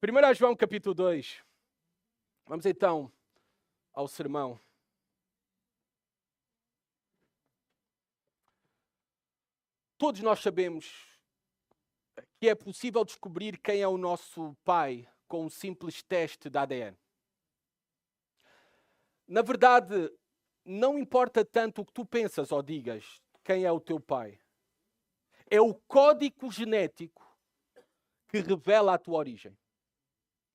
1 João capítulo 2. Vamos então ao sermão. Todos nós sabemos que é possível descobrir quem é o nosso pai com um simples teste de ADN. Na verdade, não importa tanto o que tu pensas ou digas quem é o teu pai. É o código genético que revela a tua origem.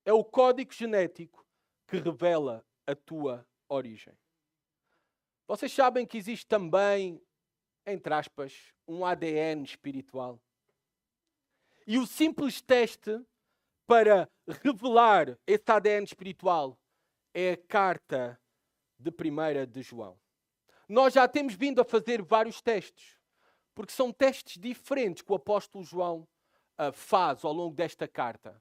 É o código genético que revela a tua origem. Vocês sabem que existe também, entre aspas, um ADN espiritual. E o simples teste para revelar esse ADN espiritual é a carta de 1 de João. Nós já temos vindo a fazer vários testes, porque são testes diferentes que o apóstolo João faz ao longo desta carta,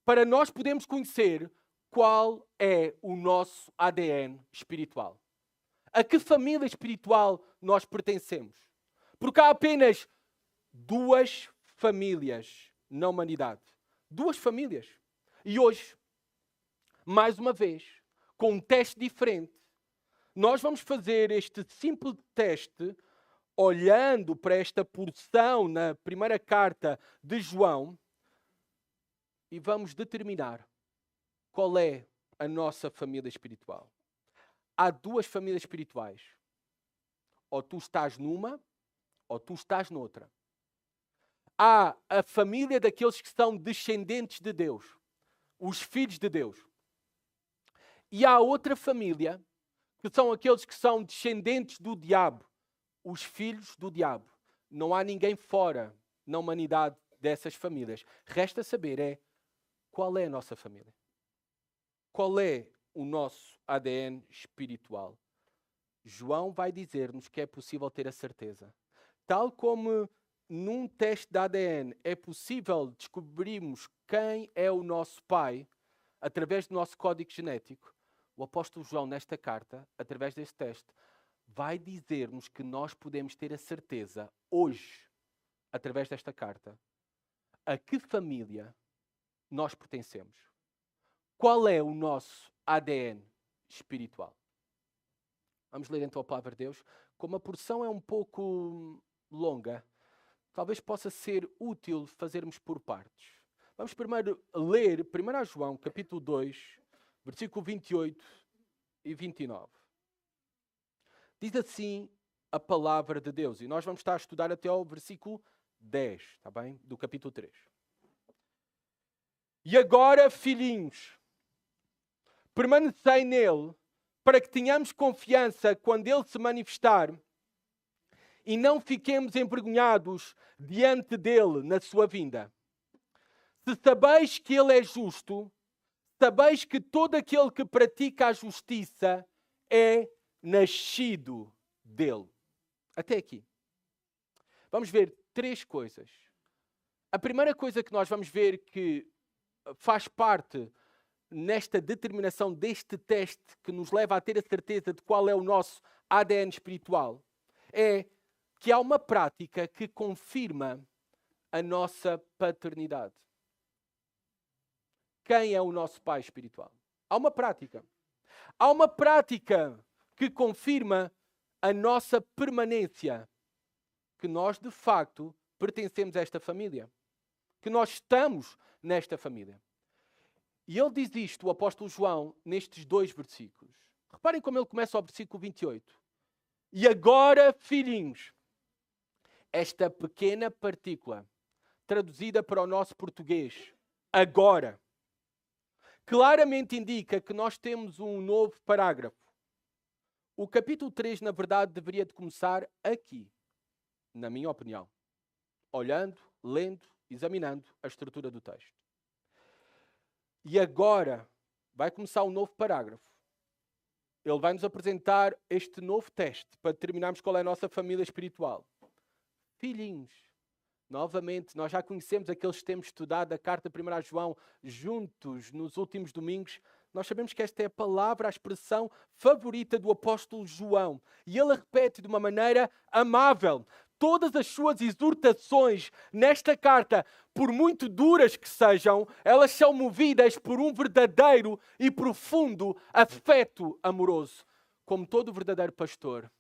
para nós podermos conhecer qual é o nosso ADN espiritual. A que família espiritual nós pertencemos? Porque há apenas duas famílias na humanidade. Duas famílias. E hoje, mais uma vez, com um teste diferente, nós vamos fazer este simples teste olhando para esta porção na primeira carta de João e vamos determinar qual é a nossa família espiritual. Há duas famílias espirituais. Ou tu estás numa, ou tu estás noutra. Há a família daqueles que são descendentes de Deus, os filhos de Deus. E há outra família, que são aqueles que são descendentes do diabo, os filhos do diabo. Não há ninguém fora na humanidade dessas famílias. Resta saber qual é a nossa família. Qual é o nosso ADN espiritual? João vai dizer-nos que é possível ter a certeza. Tal como num teste de ADN é possível descobrirmos quem é o nosso pai através do nosso código genético, o apóstolo João, nesta carta, através deste teste, vai dizer-nos que nós podemos ter a certeza, hoje, através desta carta, a que família nós pertencemos. Qual é o nosso ADN espiritual? Vamos ler então a palavra de Deus. Como a porção é um pouco longa, talvez possa ser útil fazermos por partes. Vamos primeiro ler 1 João, capítulo 2, versículo 28 e 29. Diz assim a palavra de Deus. E nós vamos estar a estudar até ao versículo 10, está bem? Do capítulo 3. E agora, filhinhos, permanecei nele, para que tenhamos confiança quando ele se manifestar e não fiquemos envergonhados diante dele na sua vinda. Se sabeis que ele é justo, sabeis que todo aquele que pratica a justiça é nascido dele. Até aqui. Vamos ver três coisas. A primeira coisa que nós vamos ver que faz parte nesta determinação deste teste que nos leva a ter a certeza de qual é o nosso ADN espiritual é que há uma prática que confirma a nossa paternidade. Quem é o nosso pai espiritual? Há uma prática. Há uma prática que confirma a nossa permanência, que nós de facto pertencemos a esta família, que nós estamos nesta família. E ele diz isto, o apóstolo João, nestes dois versículos. Reparem como ele começa ao versículo 28. E agora, filhinhos, esta pequena partícula, traduzida para o nosso português, agora, claramente indica que nós temos um novo parágrafo. O capítulo 3, na verdade, deveria de começar aqui, na minha opinião. Olhando, lendo, examinando a estrutura do texto. E agora vai começar um novo parágrafo. Ele vai nos apresentar este novo teste para determinarmos qual é a nossa família espiritual. Filhinhos, novamente, nós já conhecemos aqueles que temos estudado a carta 1 João juntos nos últimos domingos. Nós sabemos que esta é a palavra, a expressão favorita do apóstolo João. E ele a repete de uma maneira amável. todas as suas exortações nesta carta, por muito duras que sejam, elas são movidas por um verdadeiro e profundo afeto amoroso, como todo verdadeiro pastor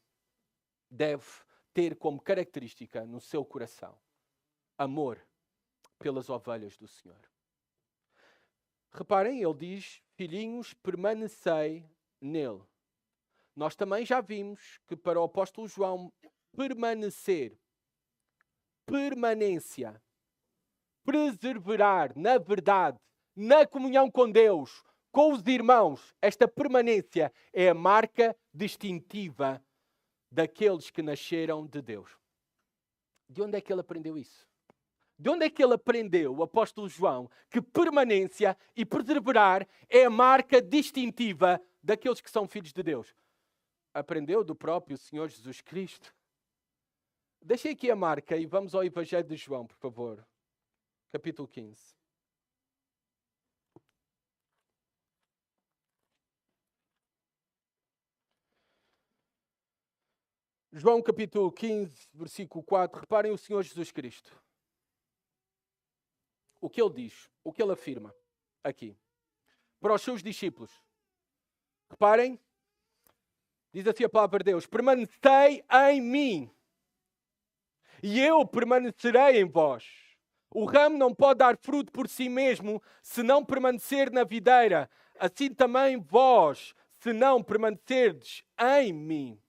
deve ter como característica no seu coração: amor pelas ovelhas do Senhor. Reparem, ele diz: filhinhos, permanecei nele. Nós também já vimos que para o apóstolo João permanecer, permanência, perseverar na verdade, na comunhão com Deus, com os irmãos, esta permanência é a marca distintiva daqueles que nasceram de Deus. De onde é que ele aprendeu isso? De onde é que ele aprendeu, o apóstolo João, que permanência e perseverar é a marca distintiva daqueles que são filhos de Deus? Aprendeu do próprio Senhor Jesus Cristo. Deixei aqui a marca e vamos ao Evangelho de João, por favor. Capítulo 15. João capítulo 15, versículo 4. Reparem o Senhor Jesus Cristo. O que ele diz, o que ele afirma aqui. Para os seus discípulos. Reparem. Diz assim a palavra de Deus: permanecei em mim e eu permanecerei em vós. O ramo não pode dar fruto por si mesmo se não permanecer na videira. Assim também vós, se não permanecerdes em mim.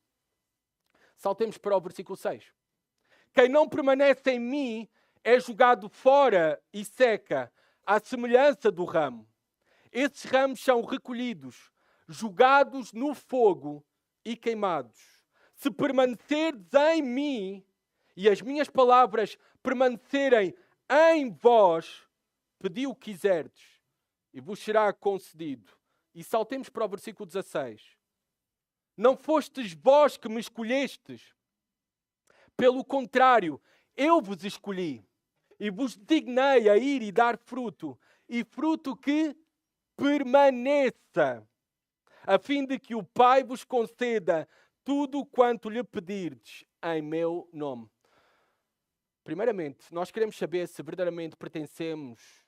Saltemos para o versículo 6. Quem não permanece em mim é jogado fora e seca, à semelhança do ramo. Esses ramos são recolhidos, jogados no fogo e queimados. Se permanecerdes em mim e as minhas palavras permanecerem em vós, pedi o que quiserdes e vos será concedido. E saltemos para o versículo 16. Não fostes vós que me escolhestes. Pelo contrário, eu vos escolhi e vos designei a ir e dar fruto, e fruto que permaneça, a fim de que o Pai vos conceda tudo quanto lhe pedirdes em meu nome. Primeiramente, nós queremos saber se verdadeiramente pertencemos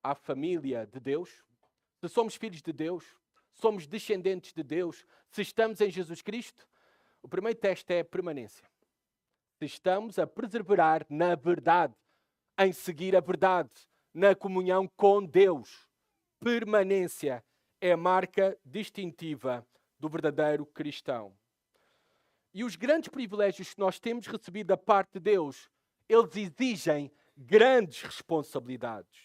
à família de Deus, se somos filhos de Deus, somos descendentes de Deus, se estamos em Jesus Cristo. O primeiro teste é a permanência. Se estamos a perseverar na verdade, em seguir a verdade, na comunhão com Deus. Permanência é a marca distintiva do verdadeiro cristão. E os grandes privilégios que nós temos recebido da parte de Deus, eles exigem grandes responsabilidades.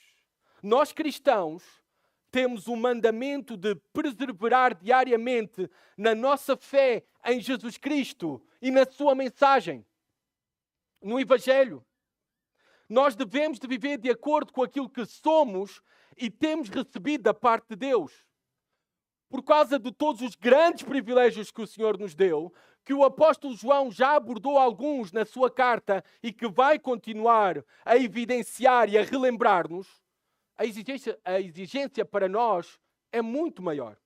Nós cristãos temos o mandamento de perseverar diariamente na nossa fé em Jesus Cristo e na sua mensagem, no Evangelho. Nós devemos de viver de acordo com aquilo que somos e temos recebido da parte de Deus. Por causa de todos os grandes privilégios que o Senhor nos deu, que o apóstolo João já abordou alguns na sua carta e que vai continuar a evidenciar e a relembrar-nos, a exigência para nós é muito maior.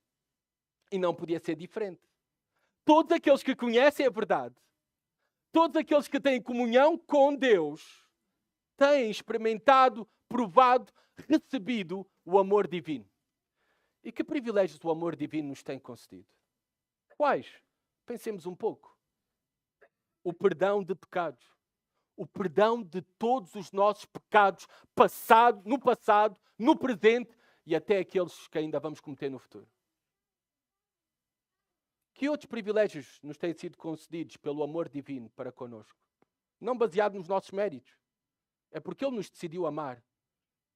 E não podia ser diferente. Todos aqueles que conhecem a verdade, todos aqueles que têm comunhão com Deus, têm experimentado, provado, recebido o amor divino. E que privilégios o amor divino nos tem concedido? Quais? Pensemos um pouco. O perdão de pecados. O perdão de todos os nossos pecados, no passado, no presente e até aqueles que ainda vamos cometer no futuro. Que outros privilégios nos têm sido concedidos pelo amor divino para connosco? Não baseado nos nossos méritos. É porque Ele nos decidiu amar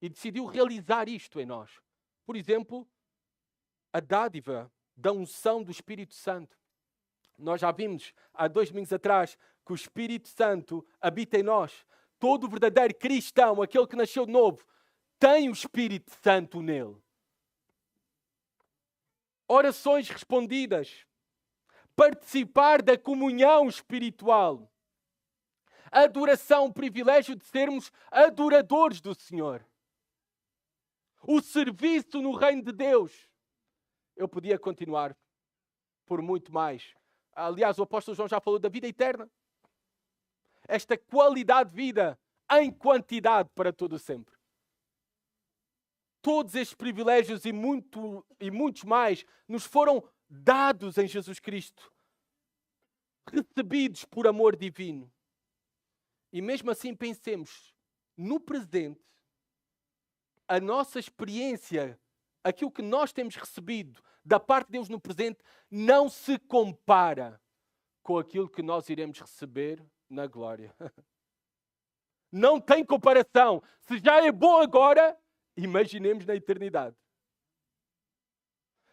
e decidiu realizar isto em nós. Por exemplo, a dádiva da unção do Espírito Santo. Nós já vimos há 2 domingos atrás que o Espírito Santo habita em nós. Todo verdadeiro cristão, aquele que nasceu de novo, tem o Espírito Santo nele. Orações respondidas. Participar da comunhão espiritual. Adoração, o privilégio de sermos adoradores do Senhor. O serviço no reino de Deus. Eu podia continuar por muito mais. Aliás, o apóstolo João já falou da vida eterna. esta qualidade de vida em quantidade para todo sempre. Todos estes privilégios e muitos mais nos foram dados em Jesus Cristo, recebidos por amor divino. E mesmo assim pensemos no presente, a nossa experiência, aquilo que nós temos recebido da parte de Deus no presente, não se compara com aquilo que nós iremos receber na glória. Não tem comparação. Se já é bom agora, imaginemos na eternidade.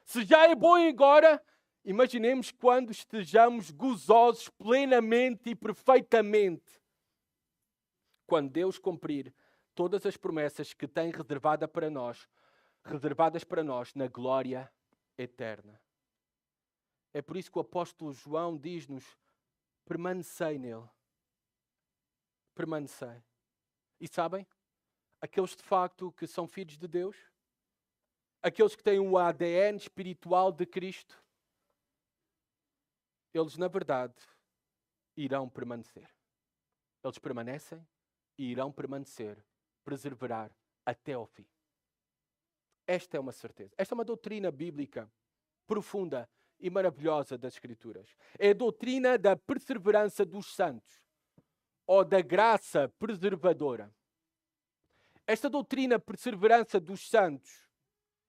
Se já é bom agora, imaginemos quando estejamos gozosos plenamente e perfeitamente. Quando Deus cumprir todas as promessas que tem reservadas para nós na glória eterna. É por isso que o apóstolo João diz-nos: permanecei nele. Permanecei. E sabem? Aqueles de facto que são filhos de Deus, aqueles que têm o ADN espiritual de Cristo, eles na verdade irão permanecer. Eles permanecem e irão permanecer, perseverar até ao fim. Esta é uma certeza. Esta é uma doutrina bíblica profunda e maravilhosa das Escrituras. É a doutrina da perseverança dos santos, ou da graça preservadora. Esta doutrina perseverança dos santos,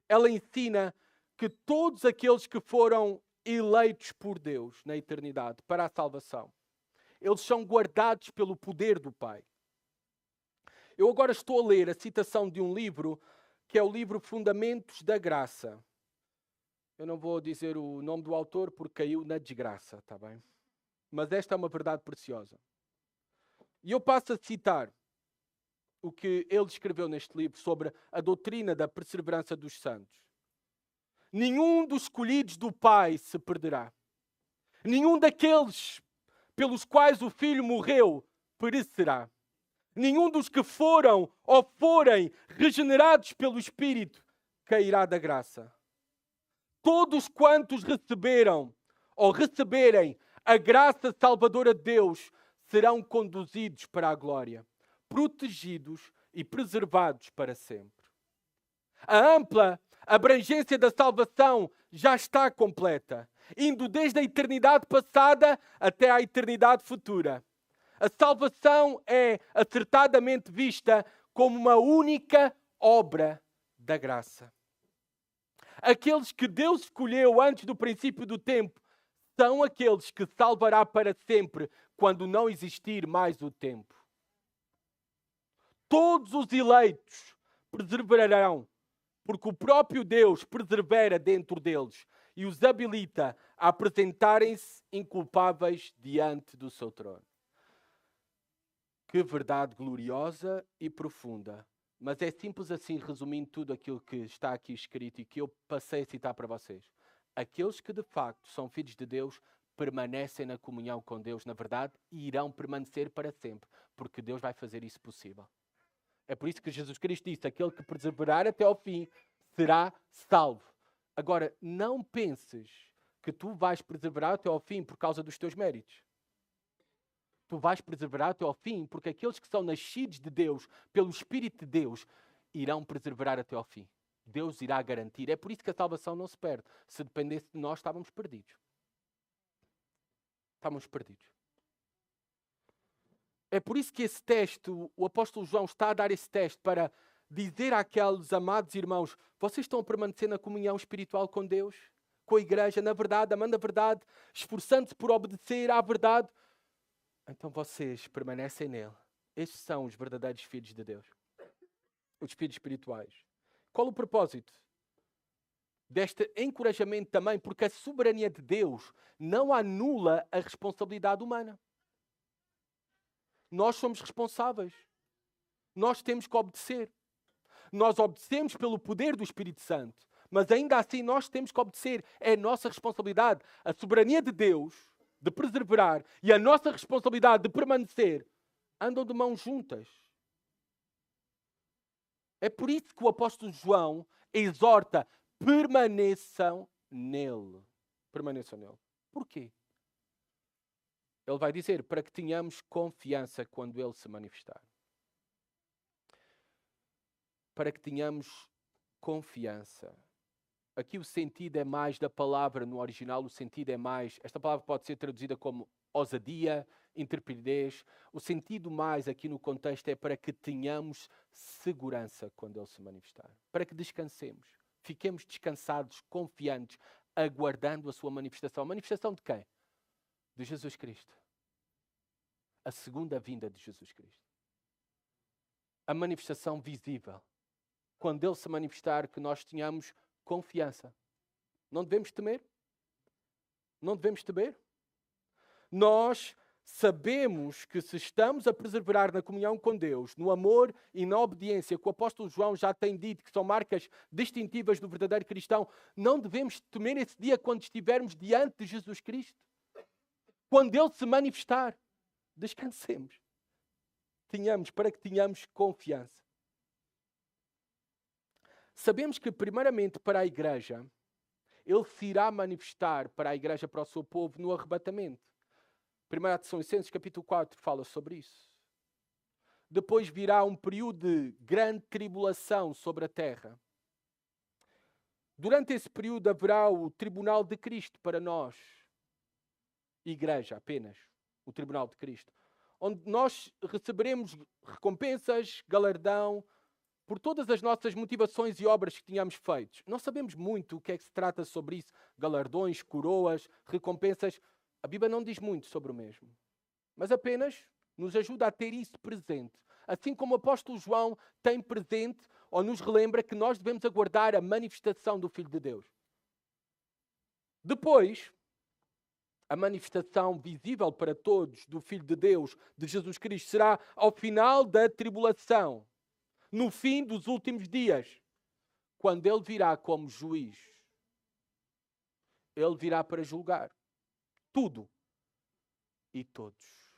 ela ensina que todos aqueles que foram eleitos por Deus na eternidade para a salvação, eles são guardados pelo poder do Pai. Eu agora estou a ler a citação de um livro, que é o livro Fundamentos da Graça. Eu não vou dizer o nome do autor porque caiu na desgraça, está bem? Mas esta é uma verdade preciosa. E eu passo a citar o que ele escreveu neste livro sobre a doutrina da perseverança dos santos. Nenhum dos escolhidos do Pai se perderá. Nenhum daqueles pelos quais o Filho morreu perecerá. Nenhum dos que foram ou forem regenerados pelo Espírito cairá da graça. Todos quantos receberam ou receberem a graça salvadora de Deus serão conduzidos para a glória, protegidos e preservados para sempre. A ampla abrangência da salvação já está completa, indo desde a eternidade passada até à eternidade futura. A salvação é acertadamente vista como uma única obra da graça. Aqueles que Deus escolheu antes do princípio do tempo são aqueles que salvará para sempre quando não existir mais o tempo. Todos os eleitos perseverarão, porque o próprio Deus persevera dentro deles e os habilita a apresentarem-se inculpáveis diante do seu trono. Que verdade gloriosa e profunda. Mas é simples assim, resumindo tudo aquilo que está aqui escrito e que eu passei a citar para vocês. Aqueles que de facto são filhos de Deus permanecem na comunhão com Deus, na verdade, e irão permanecer para sempre, porque Deus vai fazer isso possível. É por isso que Jesus Cristo disse: aquele que perseverar até ao fim será salvo. Agora, não penses que tu vais perseverar até ao fim por causa dos teus méritos. Tu vais perseverar até ao fim porque aqueles que são nascidos de Deus, pelo Espírito de Deus, irão perseverar até ao fim. Deus irá garantir. É por isso que a salvação não se perde. Se dependesse de nós, estávamos perdidos. Estávamos perdidos. É por isso que esse teste, o apóstolo João está a dar esse teste para dizer àqueles amados irmãos: vocês estão a permanecer na comunhão espiritual com Deus, com a igreja, na verdade, amando a verdade, esforçando-se por obedecer à verdade. Então vocês permanecem nele. Estes são os verdadeiros filhos de Deus. Os filhos espirituais. Qual o propósito deste encorajamento também? Porque a soberania de Deus não anula a responsabilidade humana. Nós somos responsáveis. Nós temos que obedecer. Nós obedecemos pelo poder do Espírito Santo. Mas ainda assim nós temos que obedecer. É a nossa responsabilidade. A soberania de Deus de perseverar e a nossa responsabilidade de permanecer andam de mãos juntas. É por isso que o apóstolo João exorta: permaneçam nele. Permaneçam nele. Porquê? Ele vai dizer, para que tenhamos confiança quando Ele se manifestar. Para que tenhamos confiança. Aqui o sentido é mais da palavra no original, o sentido é mais... Esta palavra pode ser traduzida como ousadia, intrepidez. O sentido mais aqui no contexto é para que tenhamos segurança quando Ele se manifestar. Para que descansemos. Fiquemos descansados, confiantes, aguardando a sua manifestação. A manifestação de quem? De Jesus Cristo. A segunda vinda de Jesus Cristo. A manifestação visível. Quando Ele se manifestar, que nós tenhamos confiança. Não devemos temer? Não devemos temer? Nós sabemos que se estamos a perseverar na comunhão com Deus, no amor e na obediência, que o apóstolo João já tem dito que são marcas distintivas do verdadeiro cristão, não devemos temer esse dia quando estivermos diante de Jesus Cristo. Quando Ele se manifestar, descansemos. Para que tenhamos confiança. Sabemos que, primeiramente, para a igreja, Ele se irá manifestar para a igreja, para o seu povo, no arrebatamento. 1 Tessalonicenses, capítulo 4, fala sobre isso. Depois virá um período de grande tribulação sobre a terra. Durante esse período haverá o tribunal de Cristo para nós. Igreja, apenas. O tribunal de Cristo. Onde nós receberemos recompensas, galardão, por todas as nossas motivações e obras que tínhamos feito. Não sabemos muito o que é que se trata sobre isso. Galardões, coroas, recompensas. A Bíblia não diz muito sobre o mesmo. Mas apenas nos ajuda a ter isso presente. Assim como o apóstolo João tem presente ou nos relembra que nós devemos aguardar a manifestação do Filho de Deus. Depois, a manifestação visível para todos do Filho de Deus, de Jesus Cristo, será ao final da tribulação. No fim dos últimos dias, quando Ele virá como juiz. Ele virá para julgar tudo e todos.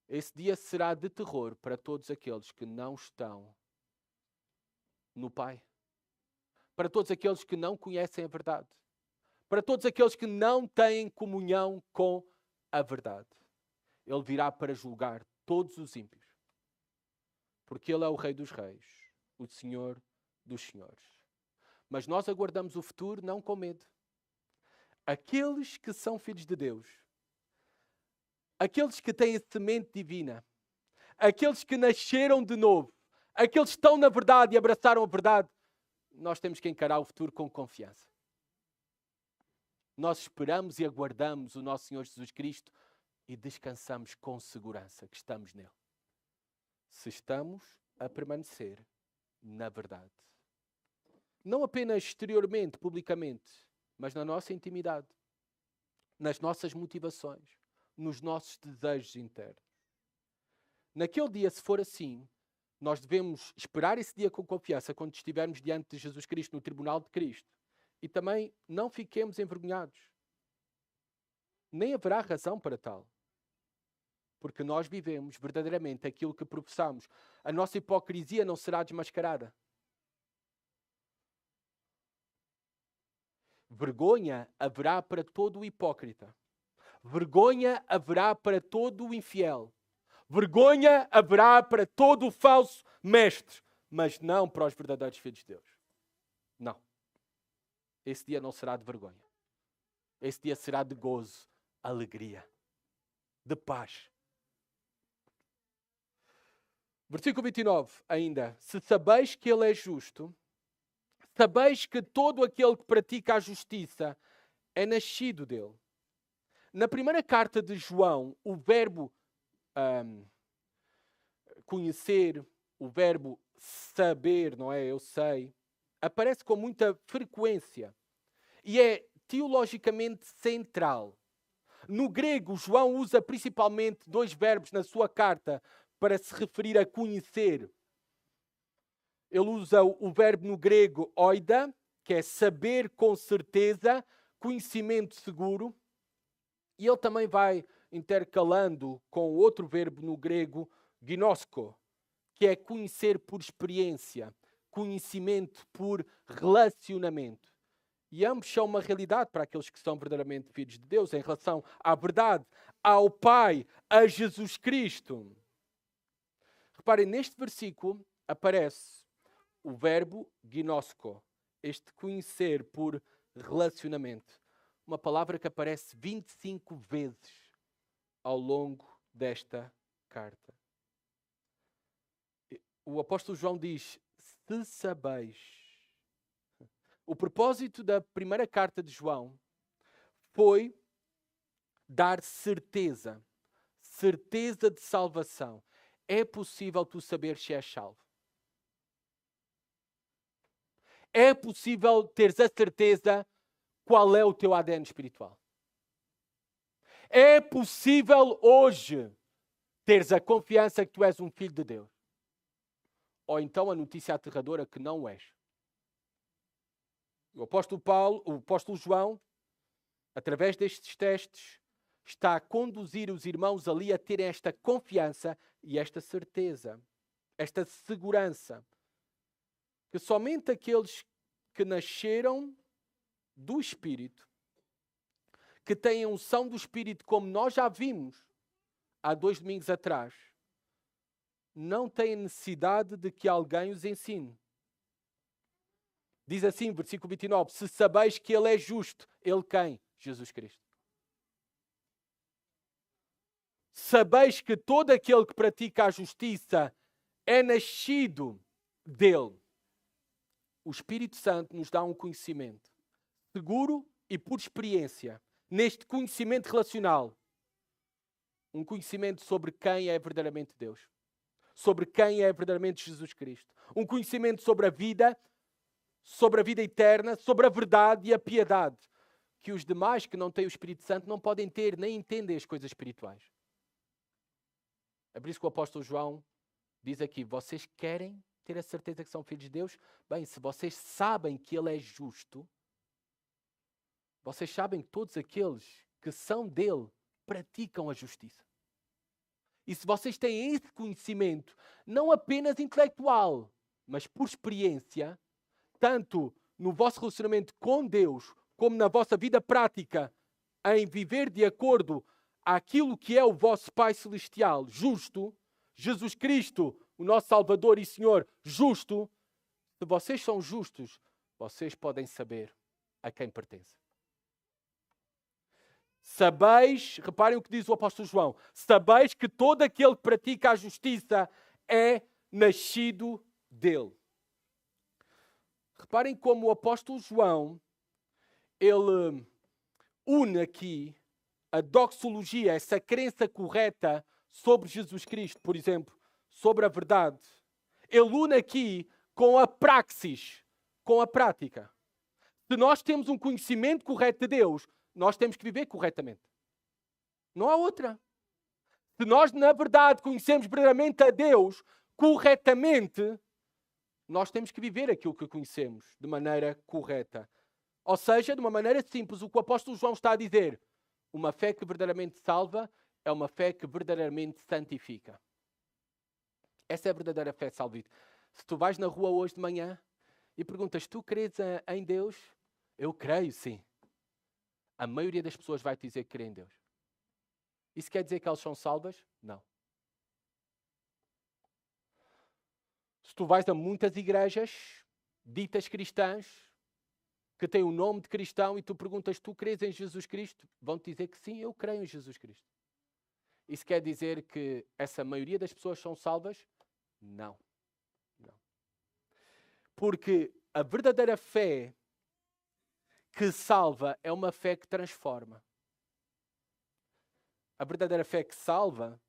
Esse dia será de terror para todos aqueles que não estão no Pai. Para todos aqueles que não conhecem a verdade. Para todos aqueles que não têm comunhão com a verdade. Ele virá para julgar todos os ímpios. Porque Ele é o Rei dos Reis, o Senhor dos Senhores. Mas nós aguardamos o futuro não com medo. Aqueles que são filhos de Deus, aqueles que têm a semente divina, aqueles que nasceram de novo, aqueles que estão na verdade e abraçaram a verdade, nós temos que encarar o futuro com confiança. Nós esperamos e aguardamos o nosso Senhor Jesus Cristo e descansamos com segurança que estamos nele. Se estamos a permanecer na verdade. Não apenas exteriormente, publicamente, mas na nossa intimidade, nas nossas motivações, nos nossos desejos internos. Naquele dia, se for assim, nós devemos esperar esse dia com confiança quando estivermos diante de Jesus Cristo, no tribunal de Cristo. E também não fiquemos envergonhados. Nem haverá razão para tal. Porque nós vivemos verdadeiramente aquilo que professamos. A nossa hipocrisia não será desmascarada. Vergonha haverá para todo o hipócrita. Vergonha haverá para todo o infiel. Vergonha haverá para todo o falso mestre. Mas não para os verdadeiros filhos de Deus. Não. Esse dia não será de vergonha. Esse dia será de gozo, alegria, de paz. Versículo 29 ainda. Se sabeis que Ele é justo, sabeis que todo aquele que pratica a justiça é nascido dele. Na primeira carta de João, o verbo conhecer, o verbo saber, não é? Eu sei, aparece com muita frequência e é teologicamente central. No grego, João usa principalmente dois verbos na sua carta para se referir a conhecer. Ele usa o verbo no grego oida, que é saber com certeza, conhecimento seguro. E ele também vai intercalando com outro verbo no grego, gnosko, que é conhecer por experiência, conhecimento por relacionamento. E ambos são uma realidade para aqueles que são verdadeiramente filhos de Deus em relação à verdade, ao Pai, a Jesus Cristo. Reparem, neste versículo aparece o verbo ginosko, este conhecer por relacionamento. Uma palavra que aparece 25 vezes ao longo desta carta. O apóstolo João diz, se sabeis. O propósito da primeira carta de João foi dar certeza. Certeza de salvação. É possível tu saber se és salvo. É possível teres a certeza qual é o teu ADN espiritual. É possível hoje teres a confiança que tu és um filho de Deus. Ou então a notícia aterradora que não és. O apóstolo João, através destes testes, está a conduzir os irmãos ali a terem esta confiança e esta certeza, esta segurança, que somente aqueles que nasceram do Espírito, que têm a unção do Espírito, como nós já vimos há 2 domingos atrás, não têm necessidade de que alguém os ensine. Diz assim, versículo 29, se sabeis que Ele é justo, Ele quem? Jesus Cristo. Sabeis que todo aquele que pratica a justiça é nascido dele. O Espírito Santo nos dá um conhecimento seguro e por experiência, neste conhecimento relacional, um conhecimento sobre quem é verdadeiramente Deus, sobre quem é verdadeiramente Jesus Cristo, um conhecimento sobre a vida eterna, sobre a verdade e a piedade, que os demais que não têm o Espírito Santo não podem ter, nem entendem as coisas espirituais. É por isso que o apóstolo João diz aqui, vocês querem ter a certeza que são filhos de Deus? Bem, se vocês sabem que Ele é justo, vocês sabem que todos aqueles que são dele praticam a justiça. E se vocês têm esse conhecimento, não apenas intelectual, mas por experiência, tanto no vosso relacionamento com Deus, como na vossa vida prática, em viver de acordo àquilo que é o vosso Pai Celestial, justo, Jesus Cristo, o nosso Salvador e Senhor, justo, se vocês são justos, vocês podem saber a quem pertencem. Sabeis, reparem o que diz o apóstolo João, sabeis que todo aquele que pratica a justiça é nascido dele. Reparem como o apóstolo João, ele une aqui a doxologia, essa crença correta sobre Jesus Cristo, por exemplo, sobre a verdade. Ele une aqui com a praxis, com a prática. Se nós temos um conhecimento correto de Deus, nós temos que viver corretamente. Não há outra. Se nós, na verdade, conhecemos verdadeiramente a Deus corretamente, nós temos que viver aquilo que conhecemos de maneira correta. Ou seja, de uma maneira simples, o que o apóstolo João está a dizer, uma fé que verdadeiramente salva é uma fé que verdadeiramente santifica. Essa é a verdadeira fé salvita. Se tu vais na rua hoje de manhã e perguntas, tu crês em Deus? Eu creio, sim. A maioria das pessoas vai te dizer que crê em Deus. Isso quer dizer que elas são salvas? Não. Se tu vais a muitas igrejas ditas cristãs, que têm o nome de cristão, e tu perguntas, tu crês em Jesus Cristo? Vão-te dizer que sim, eu creio em Jesus Cristo. Isso quer dizer que essa maioria das pessoas são salvas? Não. Não. Porque a verdadeira fé que salva é uma fé que transforma. A verdadeira fé que salva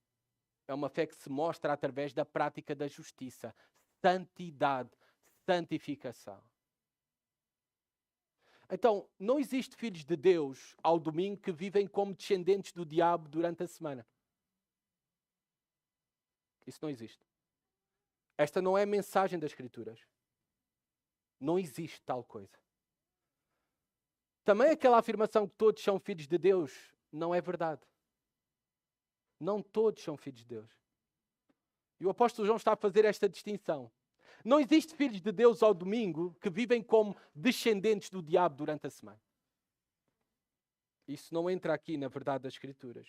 é uma fé que se mostra através da prática da justiça, santidade, santificação. Então, não existe filhos de Deus ao domingo que vivem como descendentes do diabo durante a semana. Isso não existe. Esta não é a mensagem das Escrituras. Não existe tal coisa. Também aquela afirmação que todos são filhos de Deus não é verdade. Não todos são filhos de Deus. E o apóstolo João está a fazer esta distinção. Não existe filhos de Deus ao domingo que vivem como descendentes do diabo durante a semana. Isso não entra aqui na verdade das Escrituras.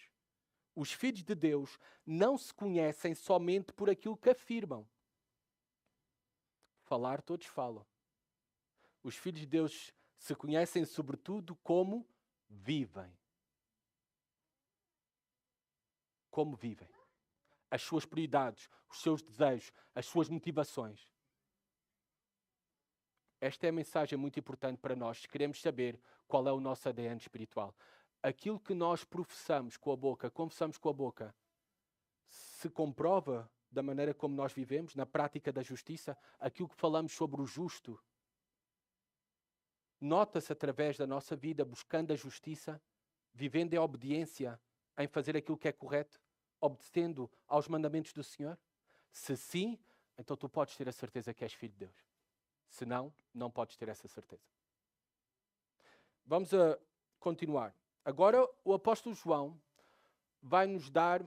Os filhos de Deus não se conhecem somente por aquilo que afirmam. Falar, todos falam. Os filhos de Deus se conhecem sobretudo como vivem. Como vivem. As suas prioridades, os seus desejos, as suas motivações. Esta é a mensagem muito importante para nós, se queremos saber qual é o nosso ADN espiritual. Aquilo que nós professamos com a boca, confessamos com a boca, se comprova da maneira como nós vivemos, na prática da justiça, aquilo que falamos sobre o justo, nota-se através da nossa vida, buscando a justiça, vivendo em obediência, em fazer aquilo que é correto, obedecendo aos mandamentos do Senhor? Se sim, então tu podes ter a certeza que és filho de Deus. Se não, não podes ter essa certeza. Vamos a continuar. Agora o apóstolo João vai nos dar,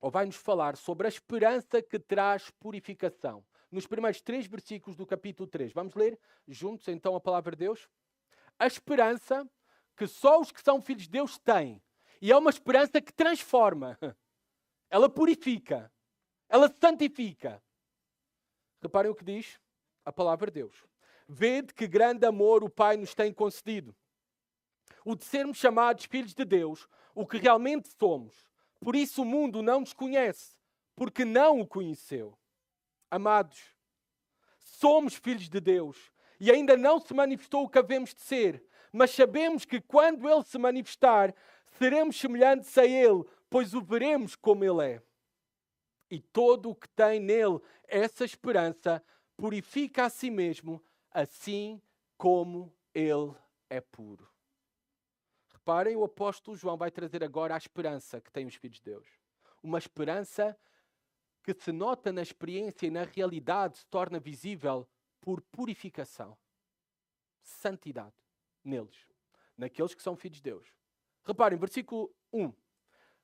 ou vai nos falar sobre a esperança que traz purificação. Nos primeiros 3 versículos do capítulo 3. Vamos ler juntos então a palavra de Deus? A esperança que só os que são filhos de Deus têm. E é uma esperança que transforma. Ela purifica. Ela santifica. Reparem o que diz a palavra de Deus. Vede que grande amor o Pai nos tem concedido. O de sermos chamados filhos de Deus, o que realmente somos. Por isso o mundo não nos conhece, porque não o conheceu. Amados, somos filhos de Deus e ainda não se manifestou o que havemos de ser, mas sabemos que quando Ele se manifestar, seremos semelhantes a Ele, pois o veremos como Ele é. E todo o que tem nele essa esperança purifica a si mesmo, assim como Ele é puro. Reparem, o apóstolo João vai trazer agora a esperança que têm os filhos de Deus. Uma esperança que se nota na experiência e na realidade se torna visível por purificação. Santidade neles. Naqueles que são filhos de Deus. Reparem, versículo 1.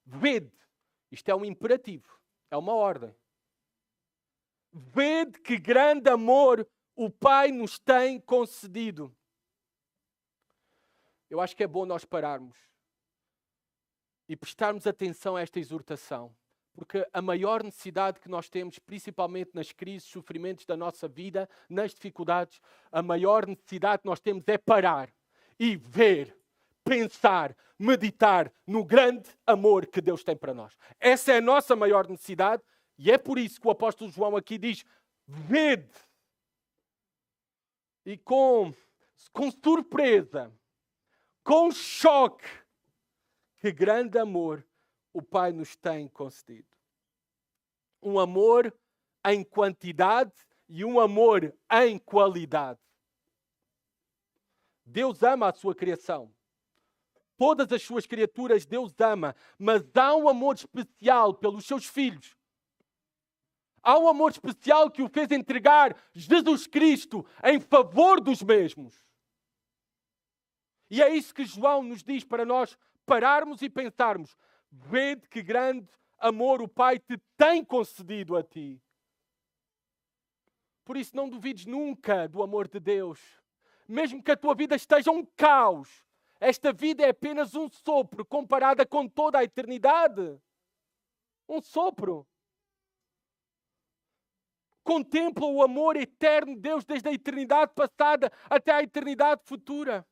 Vede. Isto é um imperativo. É uma ordem. Vede que grande amor o Pai nos tem concedido. Eu acho que é bom nós pararmos e prestarmos atenção a esta exortação. Porque a maior necessidade que nós temos, principalmente nas crises, sofrimentos da nossa vida, nas dificuldades, a maior necessidade que nós temos é parar e ver, pensar, meditar no grande amor que Deus tem para nós. Essa é a nossa maior necessidade e é por isso que o apóstolo João aqui diz, vede. E com surpresa, com choque, que grande amor o Pai nos tem concedido. Um amor em quantidade e um amor em qualidade. Deus ama a sua criação. Todas as suas criaturas Deus ama, mas há um amor especial pelos seus filhos. Há um amor especial que o fez entregar Jesus Cristo em favor dos mesmos. E é isso que João nos diz para nós pararmos e pensarmos. Vede que grande amor o Pai te tem concedido a ti. Por isso não duvides nunca do amor de Deus. Mesmo que a tua vida esteja um caos, esta vida é apenas um sopro comparada com toda a eternidade. Um sopro. Contempla o amor eterno de Deus desde a eternidade passada até a eternidade futura.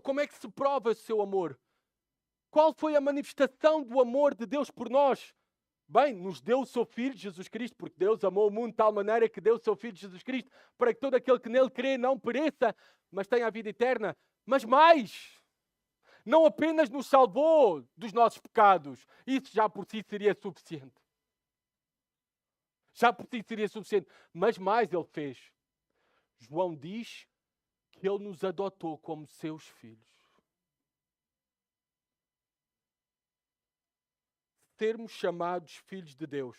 Como é que se prova o seu amor? Qual foi a manifestação do amor de Deus por nós? Bem, nos deu o seu Filho, Jesus Cristo, porque Deus amou o mundo de tal maneira que deu o seu Filho, Jesus Cristo, para que todo aquele que nele crê não pereça, mas tenha a vida eterna. Mas mais, não apenas nos salvou dos nossos pecados, isso já por si seria suficiente. Já por si seria suficiente, mas mais Ele fez. João diz que Ele nos adotou como seus filhos. Sermos chamados filhos de Deus.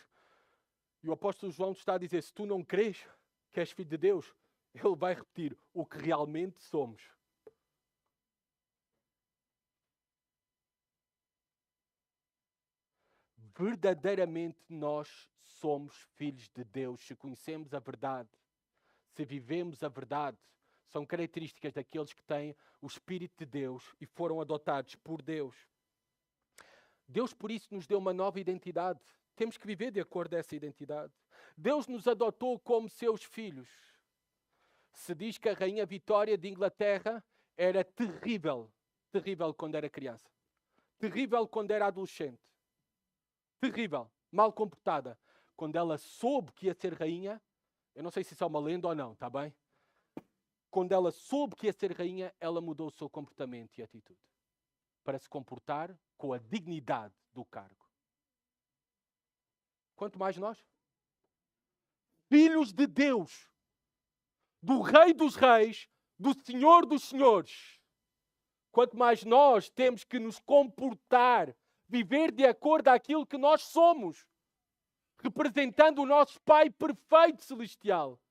E o apóstolo João está a dizer, se tu não crês que és filho de Deus, ele vai repetir o que realmente somos. Verdadeiramente nós somos filhos de Deus se conhecemos a verdade, se vivemos a verdade, São características daqueles que têm o Espírito de Deus e foram adotados por Deus. Deus, por isso, nos deu uma nova identidade. Temos que viver de acordo com essa identidade. Deus nos adotou como seus filhos. Se diz que a Rainha Vitória de Inglaterra era terrível. Terrível quando era criança. Terrível quando era adolescente. Terrível. Mal comportada. Quando ela soube que ia ser rainha, eu não sei se isso é uma lenda ou não, está bem? Quando ela soube que ia ser rainha, ela mudou o seu comportamento e atitude. Para se comportar com a dignidade do cargo. Quanto mais nós? Filhos de Deus. Do Rei dos Reis, do Senhor dos Senhores. Quanto mais nós temos que nos comportar, viver de acordo àquilo que nós somos, representando o nosso Pai perfeito celestial.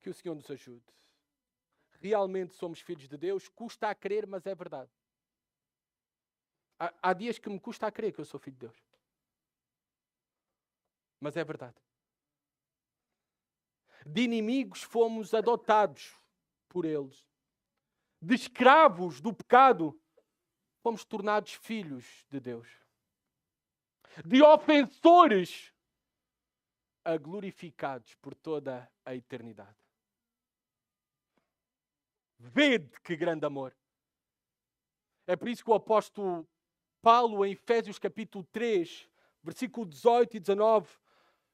Que o Senhor nos ajude. Realmente somos filhos de Deus, custa a crer, mas é verdade. Há dias que me custa a crer que eu sou filho de Deus. Mas é verdade. De inimigos fomos adotados por eles. De escravos do pecado, fomos tornados filhos de Deus. De ofensores a glorificados por toda a eternidade. Vede que grande amor. É por isso que o apóstolo Paulo, em Efésios capítulo 3, versículo 18 e 19,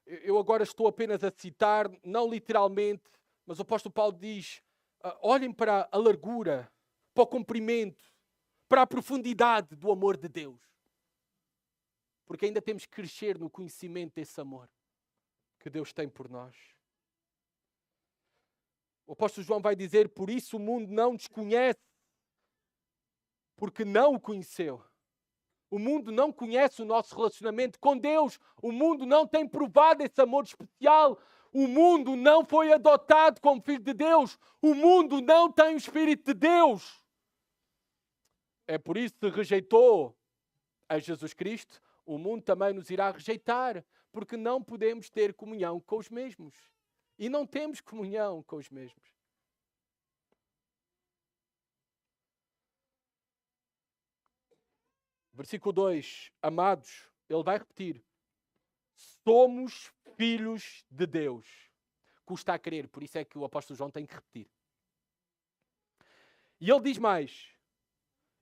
eu agora estou apenas a citar, não literalmente, mas o apóstolo Paulo diz, olhem para a largura, para o comprimento, para a profundidade do amor de Deus. Porque ainda temos que crescer no conhecimento desse amor que Deus tem por nós. O apóstolo João vai dizer, por isso o mundo não desconhece, porque não o conheceu. O mundo não conhece o nosso relacionamento com Deus. O mundo não tem provado esse amor especial. O mundo não foi adotado como filho de Deus. O mundo não tem o Espírito de Deus. É por isso que rejeitou a Jesus Cristo. O mundo também nos irá rejeitar, porque não podemos ter comunhão com os mesmos. E não temos comunhão com os mesmos. Versículo 2. Amados, ele vai repetir. Somos filhos de Deus. Custa a crer, por isso é que o apóstolo João tem que repetir. E ele diz mais.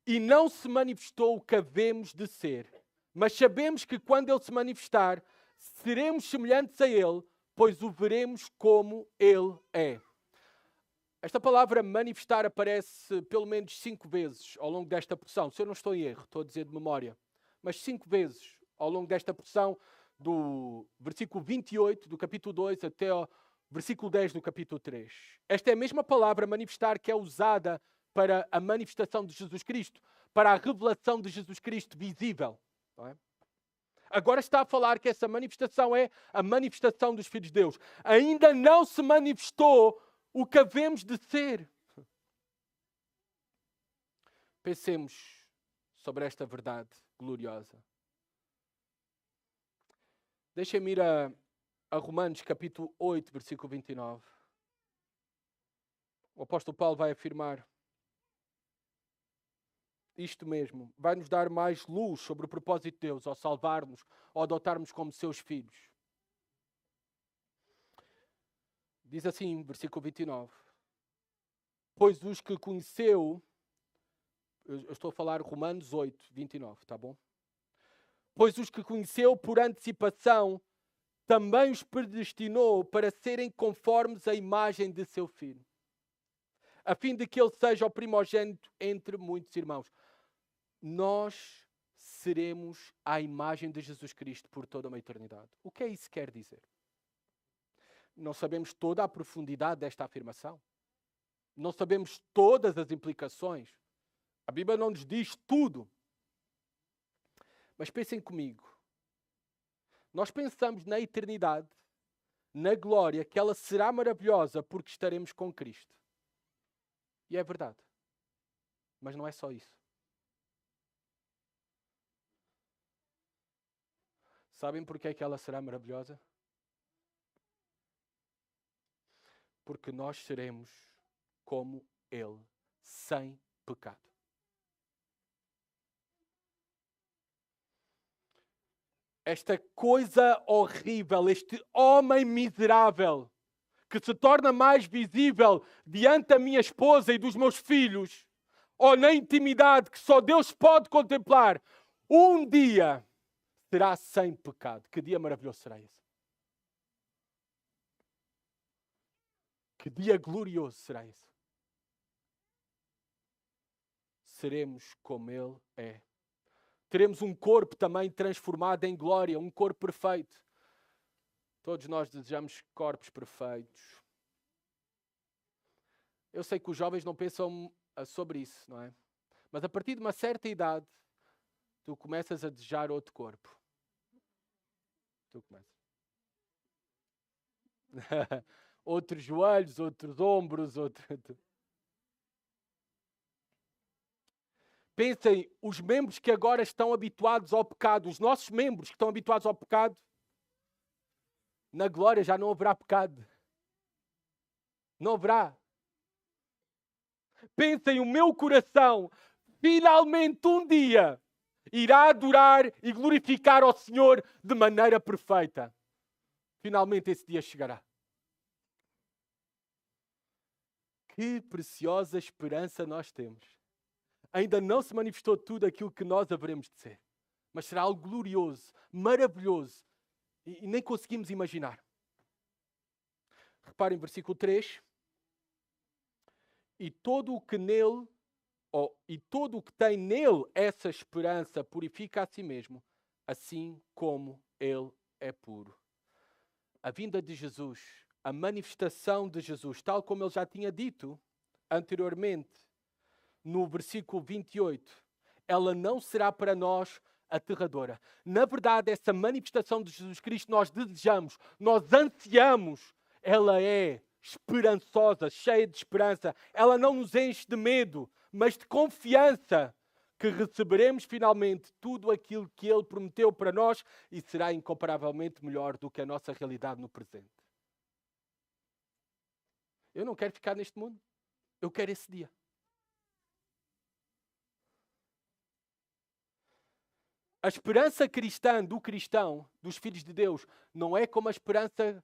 E não se manifestou o que havemos de ser, mas sabemos que quando ele se manifestar, seremos semelhantes a ele, pois o veremos como ele é. Esta palavra manifestar aparece pelo menos 5 vezes ao longo desta porção. Se eu não estou em erro, estou a dizer de memória. Mas 5 vezes ao longo desta porção, do versículo 28 do capítulo 2 até ao versículo 10 do capítulo 3. Esta é a mesma palavra manifestar que é usada para a manifestação de Jesus Cristo, para a revelação de Jesus Cristo visível. Não é? Agora está a falar que essa manifestação é a manifestação dos filhos de Deus. Ainda não se manifestou o que havemos de ser. Pensemos sobre esta verdade gloriosa. Deixem-me ir a Romanos capítulo 8, versículo 29. O apóstolo Paulo vai afirmar isto mesmo. Vai nos dar mais luz sobre o propósito de Deus ao salvar-nos, ao adotarmos como seus filhos. Diz assim, versículo 29. Pois os que conheceu... Eu estou a falar Romanos 8, 29, tá bom? Pois os que conheceu por antecipação, também os predestinou para serem conformes à imagem de seu filho, a fim de que ele seja o primogênito entre muitos irmãos. Nós seremos à imagem de Jesus Cristo por toda uma eternidade. O que é isso que quer dizer? Não sabemos toda a profundidade desta afirmação. Não sabemos todas as implicações. A Bíblia não nos diz tudo. Mas pensem comigo. Nós pensamos na eternidade, na glória, que ela será maravilhosa porque estaremos com Cristo. E é verdade. Mas não é só isso. Sabem porque é que ela será maravilhosa? Porque nós seremos como Ele, sem pecado. Esta coisa horrível, este homem miserável, que se torna mais visível diante da minha esposa e dos meus filhos, ou na intimidade que só Deus pode contemplar, um dia será sem pecado. Que dia maravilhoso será esse? Que dia glorioso será esse? Seremos como Ele é. Teremos um corpo também transformado em glória, um corpo perfeito. Todos nós desejamos corpos perfeitos. Eu sei que os jovens não pensam sobre isso, não é? Mas a partir de uma certa idade, tu começas a desejar outro corpo. Tu começas. Outros joelhos, outros ombros, Pensem, os membros que agora estão habituados ao pecado, os nossos membros que estão habituados ao pecado, na glória já não haverá pecado. Não haverá. Pensem, o meu coração finalmente um dia irá adorar e glorificar ao Senhor de maneira perfeita. Finalmente esse dia chegará. Que preciosa esperança nós temos. Ainda não se manifestou tudo aquilo que nós haveremos de ser. Mas será algo glorioso, maravilhoso. E nem conseguimos imaginar. Reparem, versículo 3. E todo o que tem nele essa esperança purifica a si mesmo, assim como ele é puro. A vinda de Jesus, a manifestação de Jesus, tal como ele já tinha dito anteriormente, no versículo 28, ela não será para nós aterradora. Na verdade, essa manifestação de Jesus Cristo nós desejamos, nós ansiamos, ela é esperançosa, cheia de esperança. Ela não nos enche de medo, mas de confiança que receberemos finalmente tudo aquilo que Ele prometeu para nós e será incomparavelmente melhor do que a nossa realidade no presente. Eu não quero ficar neste mundo. Eu quero esse dia. A esperança cristã do cristão, dos filhos de Deus, não é como a esperança,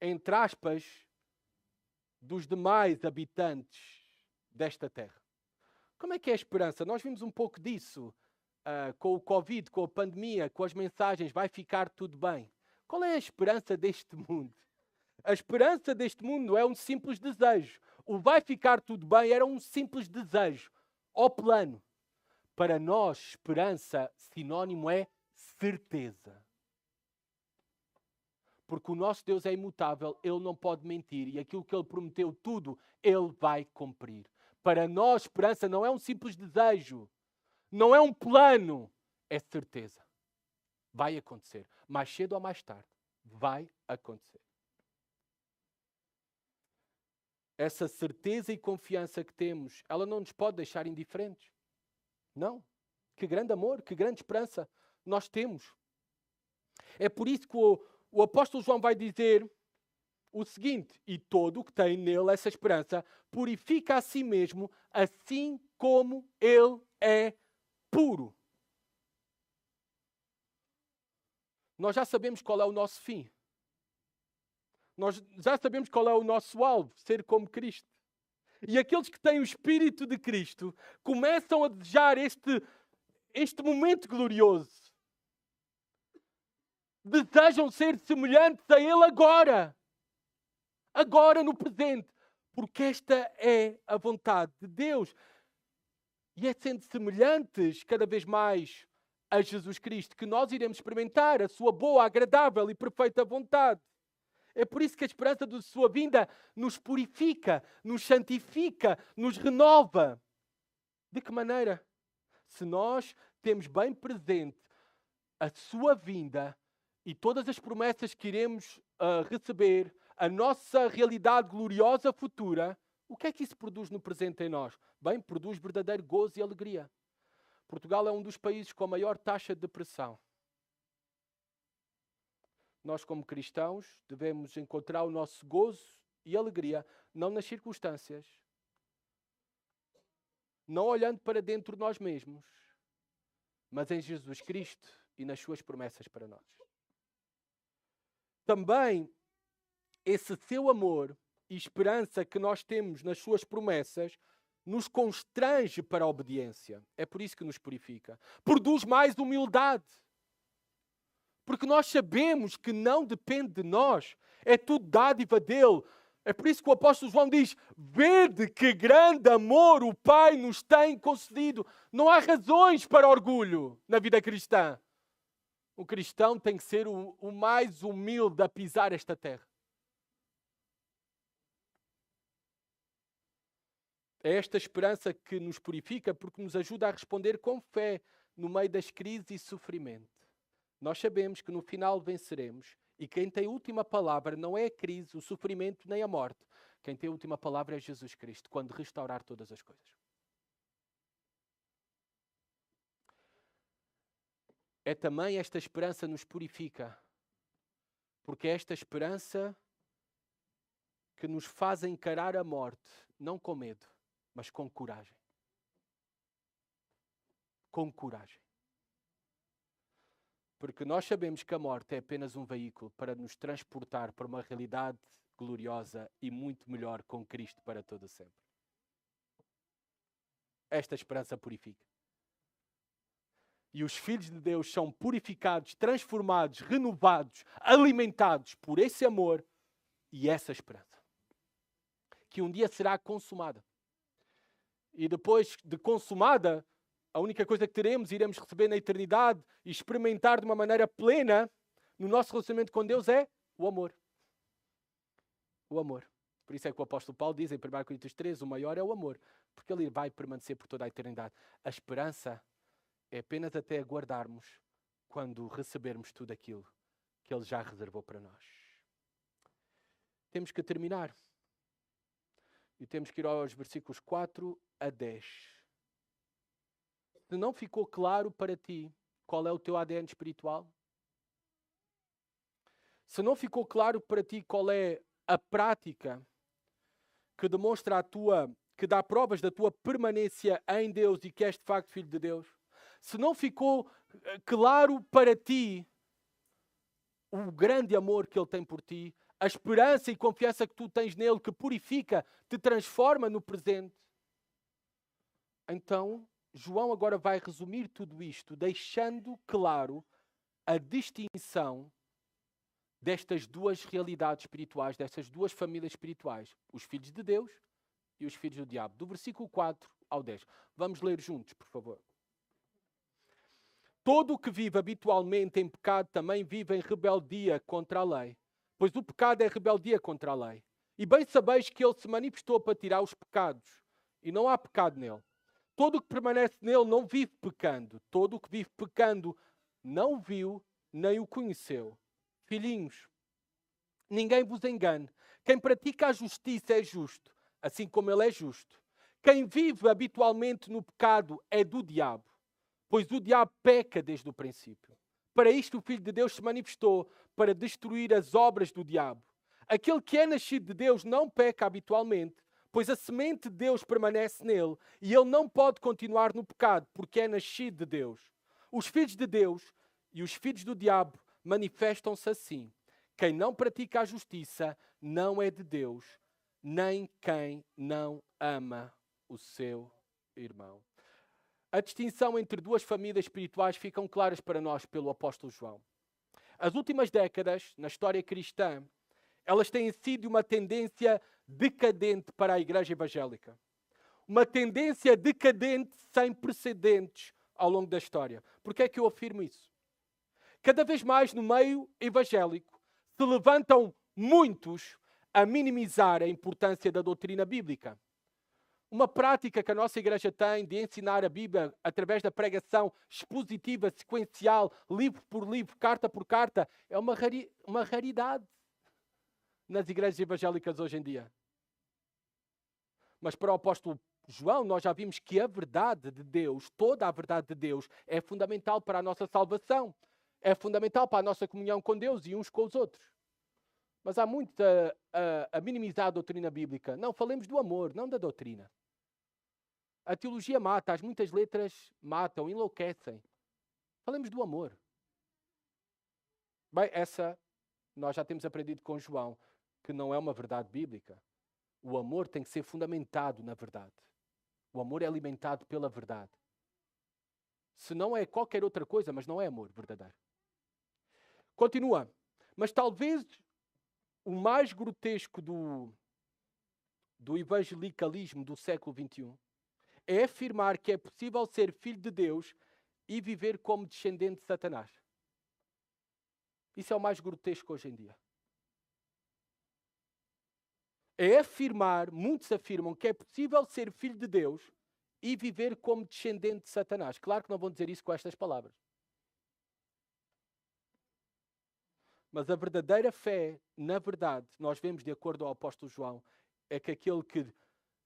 entre aspas, dos demais habitantes desta terra. Como é que é a esperança? Nós vimos um pouco disso com o Covid, com a pandemia, com as mensagens, vai ficar tudo bem. Qual é a esperança deste mundo? A esperança deste mundo é um simples desejo. O vai ficar tudo bem era um simples desejo, ou plano. Para nós, esperança, sinónimo é certeza. Porque o nosso Deus é imutável, Ele não pode mentir. E aquilo que Ele prometeu, tudo, Ele vai cumprir. Para nós, esperança não é um simples desejo. Não é um plano. É certeza. Vai acontecer. Mais cedo ou mais tarde. Vai acontecer. Essa certeza e confiança que temos, ela não nos pode deixar indiferentes. Não. Que grande amor, que grande esperança nós temos. É por isso que o apóstolo João vai dizer o seguinte: e todo o que tem nele essa esperança purifica a si mesmo, assim como ele é puro. Nós já sabemos qual é o nosso fim. Nós já sabemos qual é o nosso alvo, ser como Cristo. E aqueles que têm o Espírito de Cristo começam a desejar este momento glorioso. Desejam ser semelhantes a Ele agora. Agora, no presente. Porque esta é a vontade de Deus. E é sendo semelhantes cada vez mais a Jesus Cristo que nós iremos experimentar a sua boa, agradável e perfeita vontade. É por isso que a esperança da sua vinda nos purifica, nos santifica, nos renova. De que maneira? Se nós temos bem presente a sua vinda e todas as promessas que iremos receber, a nossa realidade gloriosa futura, o que é que isso produz no presente em nós? Bem, produz verdadeiro gozo e alegria. Portugal é um dos países com a maior taxa de depressão. Nós, como cristãos, devemos encontrar o nosso gozo e alegria, não nas circunstâncias, não olhando para dentro de nós mesmos, mas em Jesus Cristo e nas suas promessas para nós. Também esse seu amor e esperança que nós temos nas suas promessas nos constrange para a obediência. É por isso que nos purifica. Produz mais humildade. Porque nós sabemos que não depende de nós. É tudo dádiva dele. É por isso que o apóstolo João diz: vede que grande amor o Pai nos tem concedido. Não há razões para orgulho na vida cristã. O cristão tem que ser o mais humilde a pisar esta terra. É esta esperança que nos purifica porque nos ajuda a responder com fé no meio das crises e sofrimento. Nós sabemos que no final venceremos e quem tem a última palavra não é a crise, o sofrimento nem a morte. Quem tem a última palavra é Jesus Cristo, quando restaurar todas as coisas. É também esta esperança nos purifica, porque é esta esperança que nos faz encarar a morte, não com medo, mas com coragem. Com coragem. Porque nós sabemos que a morte é apenas um veículo para nos transportar para uma realidade gloriosa e muito melhor com Cristo para todo sempre. Esta esperança purifica. E os filhos de Deus são purificados, transformados, renovados, alimentados por esse amor e essa esperança. Que um dia será consumada. E depois de consumada, a única coisa que teremos, iremos receber na eternidade e experimentar de uma maneira plena no nosso relacionamento com Deus é o amor. O amor. Por isso é que o apóstolo Paulo diz em 1 Coríntios 13, o maior é o amor, porque ele vai permanecer por toda a eternidade. A esperança é apenas até aguardarmos quando recebermos tudo aquilo que ele já reservou para nós. Temos que terminar. E temos que ir aos versículos 4 a 10. Se não ficou claro para ti qual é o teu ADN espiritual, se não ficou claro para ti qual é a prática que demonstra que dá provas da tua permanência em Deus e que és de facto filho de Deus, se não ficou claro para ti o grande amor que Ele tem por ti, a esperança e confiança que tu tens nele, que purifica, te transforma no presente, então João agora vai resumir tudo isto, deixando claro a distinção destas duas realidades espirituais, destas duas famílias espirituais, os filhos de Deus e os filhos do diabo. Do versículo 4 ao 10. Vamos ler juntos, por favor. Todo o que vive habitualmente em pecado também vive em rebeldia contra a lei, pois o pecado é rebeldia contra a lei. E bem sabeis que ele se manifestou para tirar os pecados, e não há pecado nele. Todo o que permanece nele não vive pecando. Todo o que vive pecando não o viu, nem o conheceu. Filhinhos, ninguém vos engane. Quem pratica a justiça é justo, assim como ele é justo. Quem vive habitualmente no pecado é do diabo, pois o diabo peca desde o princípio. Para isto o Filho de Deus se manifestou, para destruir as obras do diabo. Aquele que é nascido de Deus não peca habitualmente, pois a semente de Deus permanece nele e ele não pode continuar no pecado, porque é nascido de Deus. Os filhos de Deus e os filhos do diabo manifestam-se assim. Quem não pratica a justiça não é de Deus, nem quem não ama o seu irmão. A distinção entre duas famílias espirituais ficam claras para nós pelo apóstolo João. As últimas décadas, na história cristã, elas têm sido uma tendência decadente para a igreja evangélica. Uma tendência decadente sem precedentes ao longo da história. Por que é que eu afirmo isso? Cada vez mais no meio evangélico se levantam muitos a minimizar a importância da doutrina bíblica. Uma prática que a nossa igreja tem de ensinar a Bíblia através da pregação expositiva, sequencial, livro por livro, carta por carta, é uma raridade nas igrejas evangélicas hoje em dia. Mas para o apóstolo João, nós já vimos que a verdade de Deus, toda a verdade de Deus, é fundamental para a nossa salvação. É fundamental para a nossa comunhão com Deus e uns com os outros. Mas há muito a minimizar a doutrina bíblica. Não, falemos do amor, não da doutrina. A teologia mata, as muitas letras matam, enlouquecem. Falemos do amor. Bem, essa nós já temos aprendido com João, que não é uma verdade bíblica. O amor tem que ser fundamentado na verdade. O amor é alimentado pela verdade. Se não é qualquer outra coisa, mas não é amor verdadeiro. Continua. Mas talvez o mais grotesco do evangelicalismo do século XXI é afirmar que é possível ser filho de Deus e viver como descendente de Satanás. Isso é o mais grotesco hoje em dia. É afirmar, muitos afirmam, que é possível ser filho de Deus e viver como descendente de Satanás. Claro que não vão dizer isso com estas palavras. Mas a verdadeira fé, na verdade, nós vemos de acordo ao apóstolo João, é que aquele que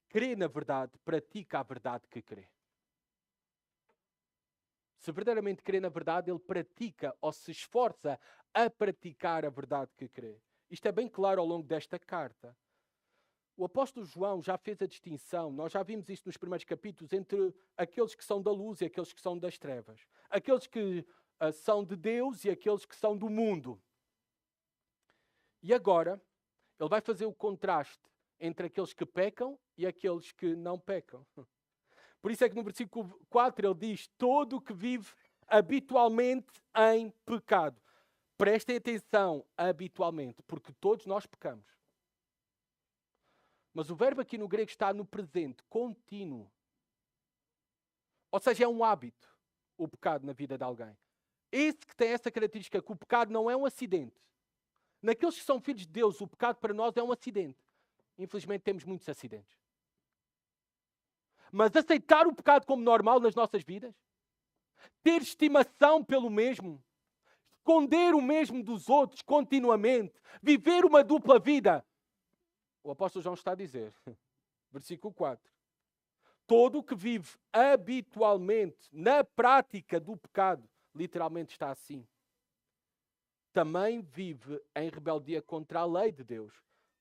crê na verdade, pratica a verdade que crê. Se verdadeiramente crê na verdade, ele pratica ou se esforça a praticar a verdade que crê. Isto é bem claro ao longo desta carta. O apóstolo João já fez a distinção, nós já vimos isto nos primeiros capítulos, entre aqueles que são da luz e aqueles que são das trevas. Aqueles que são de Deus e aqueles que são do mundo. E agora, ele vai fazer o contraste entre aqueles que pecam e aqueles que não pecam. Por isso é que no versículo 4 ele diz: todo o que vive habitualmente em pecado. Prestem atenção, habitualmente, porque todos nós pecamos. Mas o verbo aqui no grego está no presente, contínuo. Ou seja, é um hábito, o pecado na vida de alguém. Esse que tem essa característica, que o pecado não é um acidente. Naqueles que são filhos de Deus, o pecado para nós é um acidente. Infelizmente temos muitos acidentes. Mas aceitar o pecado como normal nas nossas vidas, ter estimação pelo mesmo, esconder o mesmo dos outros continuamente, viver uma dupla vida. O apóstolo João está a dizer, versículo 4, todo o que vive habitualmente na prática do pecado, literalmente está assim, também vive em rebeldia contra a lei de Deus,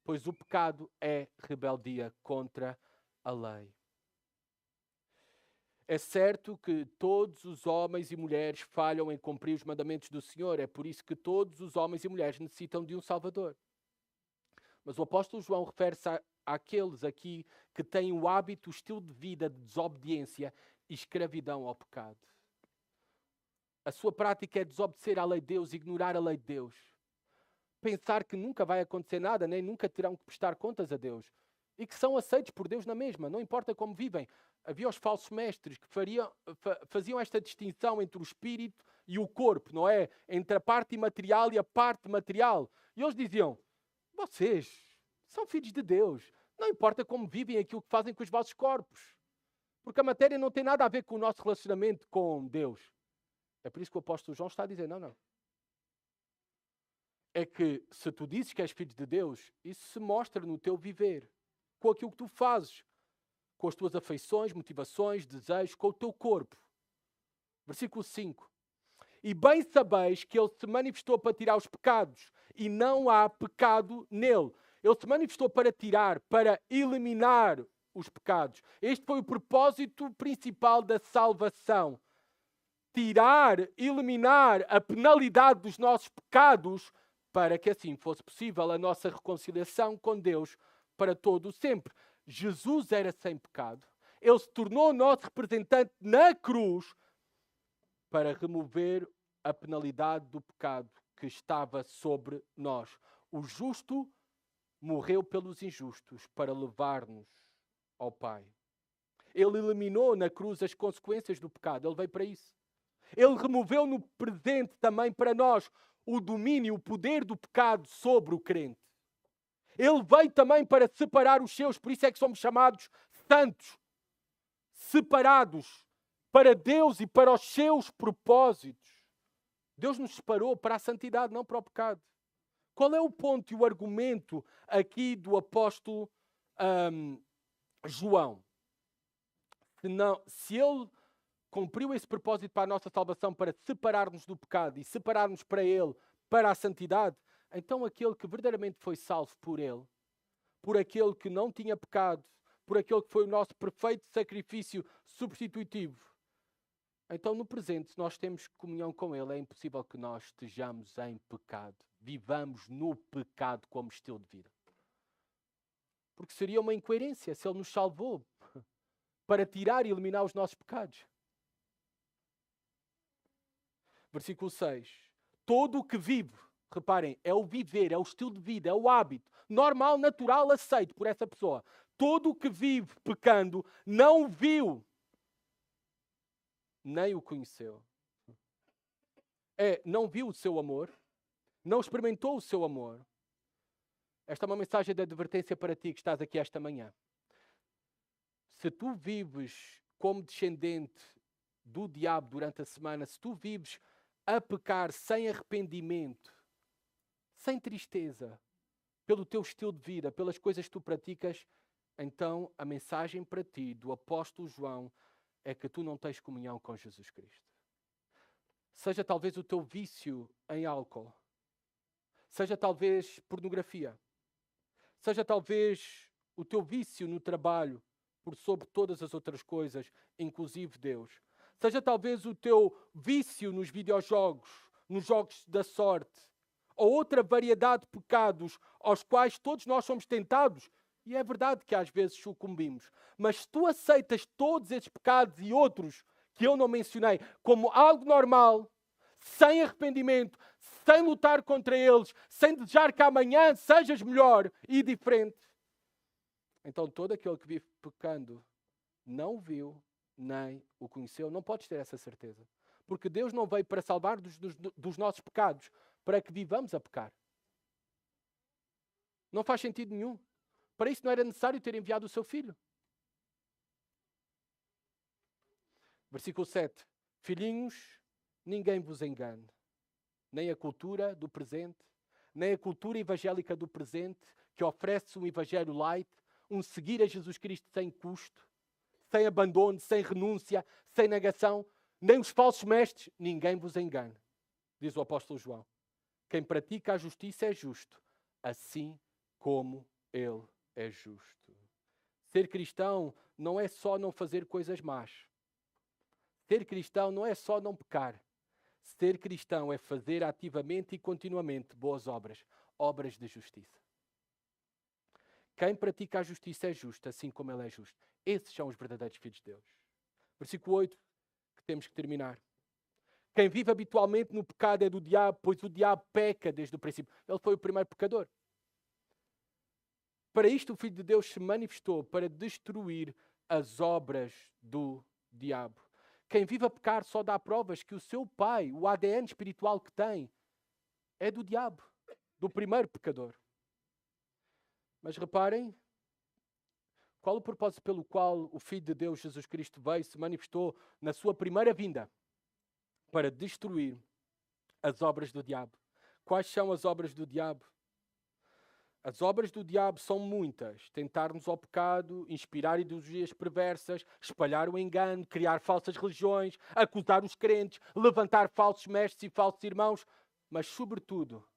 pois o pecado é rebeldia contra a lei. É certo que todos os homens e mulheres falham em cumprir os mandamentos do Senhor. É por isso que todos os homens e mulheres necessitam de um Salvador. Mas o apóstolo João refere-se àqueles aqui que têm o hábito, o estilo de vida de desobediência e escravidão ao pecado. A sua prática é desobedecer à lei de Deus, ignorar a lei de Deus. Pensar que nunca vai acontecer nada, nem nunca terão que prestar contas a Deus. E que são aceitos por Deus na mesma, não importa como vivem. Havia os falsos mestres que faziam esta distinção entre o espírito e o corpo, não é? Entre a parte imaterial e a parte material. E eles diziam, vocês são filhos de Deus. Não importa como vivem aquilo que fazem com os vossos corpos. Porque a matéria não tem nada a ver com o nosso relacionamento com Deus. É por isso que o apóstolo João está a dizer, não. É que se tu dizes que és filho de Deus, isso se mostra no teu viver. Com aquilo que tu fazes. Com as tuas afeições, motivações, desejos, com o teu corpo. Versículo 5. E bem sabeis que ele se manifestou para tirar os pecados, e não há pecado nele. Ele se manifestou para tirar, para eliminar os pecados. Este foi o propósito principal da salvação. Tirar, eliminar a penalidade dos nossos pecados, para que assim fosse possível a nossa reconciliação com Deus para todo o sempre. Jesus era sem pecado. Ele se tornou nosso representante na cruz para remover a penalidade do pecado que estava sobre nós. O justo morreu pelos injustos para levar-nos ao Pai. Ele eliminou na cruz as consequências do pecado. Ele veio para isso. Ele removeu no presente também para nós o domínio, o poder do pecado sobre o crente. Ele veio também para separar os seus, por isso é que somos chamados santos, separados para Deus e para os seus propósitos. Deus nos separou para a santidade, não para o pecado. Qual é o ponto e o argumento aqui do apóstolo João? Se ele cumpriu esse propósito para a nossa salvação, para separar-nos do pecado e separar-nos para ele, para a santidade, Então aquele que verdadeiramente foi salvo por ele, por aquele que não tinha pecado, por aquele que foi o nosso perfeito sacrifício substitutivo, então no presente, se nós temos comunhão com ele, é impossível que nós estejamos em pecado. Vivamos no pecado como estilo de vida. Porque seria uma incoerência se ele nos salvou para tirar e eliminar os nossos pecados. Versículo 6. Todo o que vive, reparem, é o viver, é o estilo de vida, é o hábito normal, natural, aceito por essa pessoa. Todo o que vive pecando não o viu, nem o conheceu. Não viu o seu amor, não experimentou o seu amor. Esta é uma mensagem de advertência para ti que estás aqui esta manhã. Se tu vives como descendente do diabo durante a semana, se tu vives a pecar sem arrependimento, sem tristeza, pelo teu estilo de vida, pelas coisas que tu praticas, então a mensagem para ti do apóstolo João é que tu não tens comunhão com Jesus Cristo. Seja talvez o teu vício em álcool, seja talvez pornografia, seja talvez o teu vício no trabalho, por sobre todas as outras coisas, inclusive Deus. Seja talvez o teu vício nos videojogos, nos jogos da sorte, ou outra variedade de pecados aos quais todos nós somos tentados. E é verdade que às vezes sucumbimos. Mas se tu aceitas todos esses pecados e outros que eu não mencionei como algo normal, sem arrependimento, sem lutar contra eles, sem desejar que amanhã sejas melhor e diferente, então todo aquele que vive pecando não o viu nem o conheceu. Não podes ter essa certeza. Porque Deus não veio para salvar dos nossos pecados, para que vivamos a pecar. Não faz sentido nenhum. Para isso não era necessário ter enviado o seu Filho. Versículo 7. Filhinhos, ninguém vos engane. Nem a cultura do presente, nem a cultura evangélica do presente, que oferece um evangelho light, um seguir a Jesus Cristo sem custo, sem abandono, sem renúncia, sem negação, nem os falsos mestres, ninguém vos engane. Diz o apóstolo João. Quem pratica a justiça é justo, assim como ele é justo. Ser cristão não é só não fazer coisas más. Ser cristão não é só não pecar. Ser cristão é fazer ativamente e continuamente boas obras, obras de justiça. Quem pratica a justiça é justo, assim como ele é justo. Esses são os verdadeiros filhos de Deus. Versículo 8, que temos que terminar. Quem vive habitualmente no pecado é do diabo, pois o diabo peca desde o princípio. Ele foi o primeiro pecador. Para isto o Filho de Deus se manifestou, para destruir as obras do diabo. Quem vive a pecar só dá provas que o seu pai, o ADN espiritual que tem, é do diabo, do primeiro pecador. Mas reparem, qual o propósito pelo qual o Filho de Deus, Jesus Cristo, veio, se manifestou na sua primeira vinda? Para destruir as obras do diabo. Quais são as obras do diabo? As obras do diabo são muitas. Tentar-nos ao pecado, inspirar ideologias perversas, espalhar o engano, criar falsas religiões, acusar os crentes, levantar falsos mestres e falsos irmãos. Mas, sobretudo,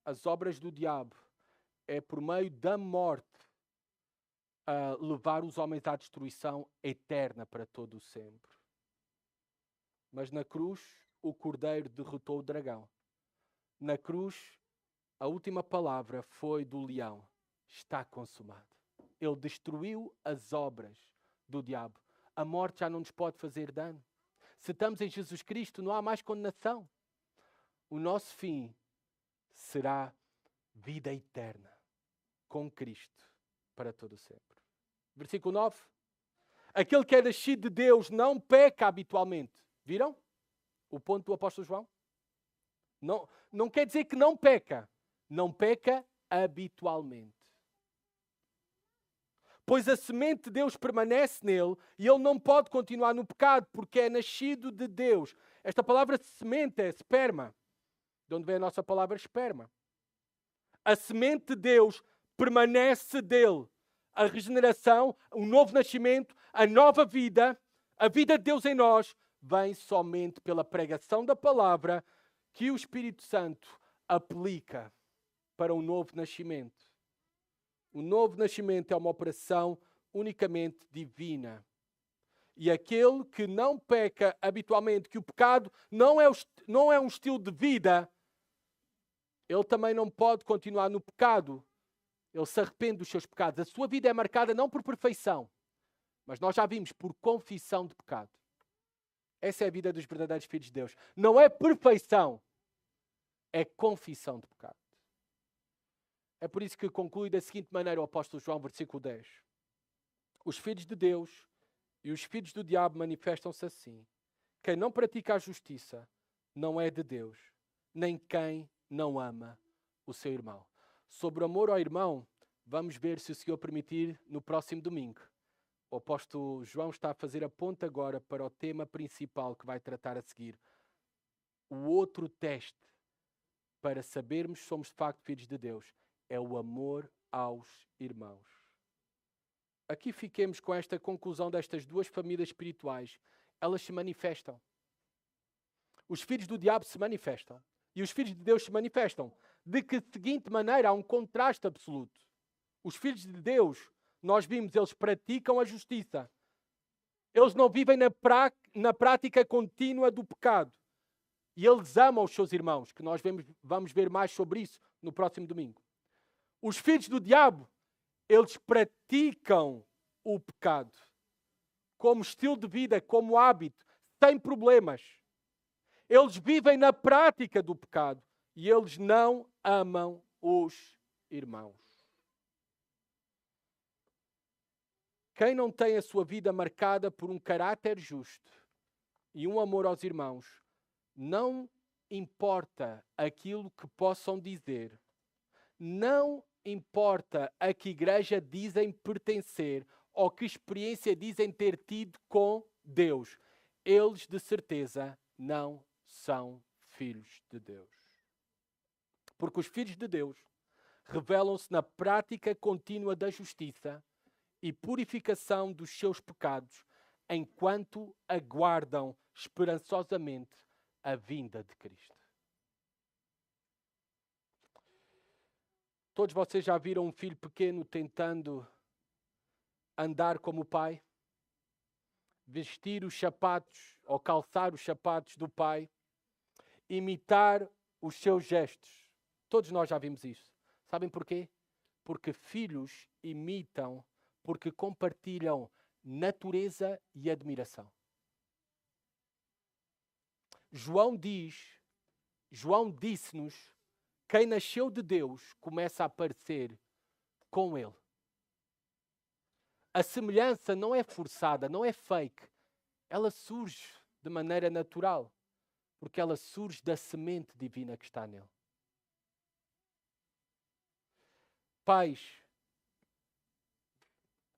as obras do diabo é por meio da morte a levar os homens à destruição eterna para todo o sempre. Mas na cruz, o Cordeiro derrotou o dragão. Na cruz, a última palavra foi do leão. Está consumado. Ele destruiu as obras do diabo. A morte já não nos pode fazer dano. Se estamos em Jesus Cristo, não há mais condenação. O nosso fim será vida eterna com Cristo para todo o sempre. Versículo 9. Aquele que é nascido de Deus não peca habitualmente. Viram o ponto do apóstolo João? Não quer dizer que não peca. Não peca habitualmente. Pois a semente de Deus permanece nele e ele não pode continuar no pecado porque é nascido de Deus. Esta palavra semente é esperma. De onde vem a nossa palavra esperma? A semente de Deus permanece dele. A regeneração, o novo nascimento, a nova vida, a vida de Deus em nós, vem somente pela pregação da palavra que o Espírito Santo aplica para um novo nascimento. O novo nascimento é uma operação unicamente divina. E aquele que não peca habitualmente, que o pecado não é um estilo de vida, ele também não pode continuar no pecado. Ele se arrepende dos seus pecados. A sua vida é marcada não por perfeição, mas nós já vimos, por confissão de pecado. Essa é a vida dos verdadeiros filhos de Deus. Não é perfeição, é confissão de pecado. É por isso que conclui da seguinte maneira o apóstolo João, versículo 10. Os filhos de Deus e os filhos do diabo manifestam-se assim. Quem não pratica a justiça não é de Deus, nem quem não ama o seu irmão. Sobre o amor ao irmão, vamos ver, se o Senhor permitir, no próximo domingo. O apóstolo João está a fazer a ponta agora para o tema principal que vai tratar a seguir. O outro teste para sabermos se somos de facto filhos de Deus é o amor aos irmãos. Aqui fiquemos com esta conclusão destas duas famílias espirituais. Elas se manifestam. Os filhos do diabo se manifestam. E os filhos de Deus se manifestam. De que seguinte maneira? Há um contraste absoluto. Os filhos de Deus, nós vimos, eles praticam a justiça. Eles não vivem na prática contínua do pecado. E eles amam os seus irmãos, que nós vamos ver mais sobre isso no próximo domingo. Os filhos do diabo, eles praticam o pecado como estilo de vida, como hábito, sem problemas. Eles vivem na prática do pecado e eles não amam os irmãos. Quem não tem a sua vida marcada por um caráter justo e um amor aos irmãos, não importa aquilo que possam dizer, não importa a que igreja dizem pertencer ou que experiência dizem ter tido com Deus, eles de certeza não são filhos de Deus. Porque os filhos de Deus revelam-se na prática contínua da justiça e purificação dos seus pecados, enquanto aguardam esperançosamente a vinda de Cristo. Todos vocês já viram um filho pequeno tentando andar como o pai? Vestir os sapatos ou calçar os sapatos do pai? Imitar os seus gestos? Todos nós já vimos isso. Sabem porquê? Porque filhos imitam, porque compartilham natureza e admiração. João disse-nos, quem nasceu de Deus começa a parecer com Ele. A semelhança não é forçada, não é fake. Ela surge de maneira natural, porque ela surge da semente divina que está nele. Pais,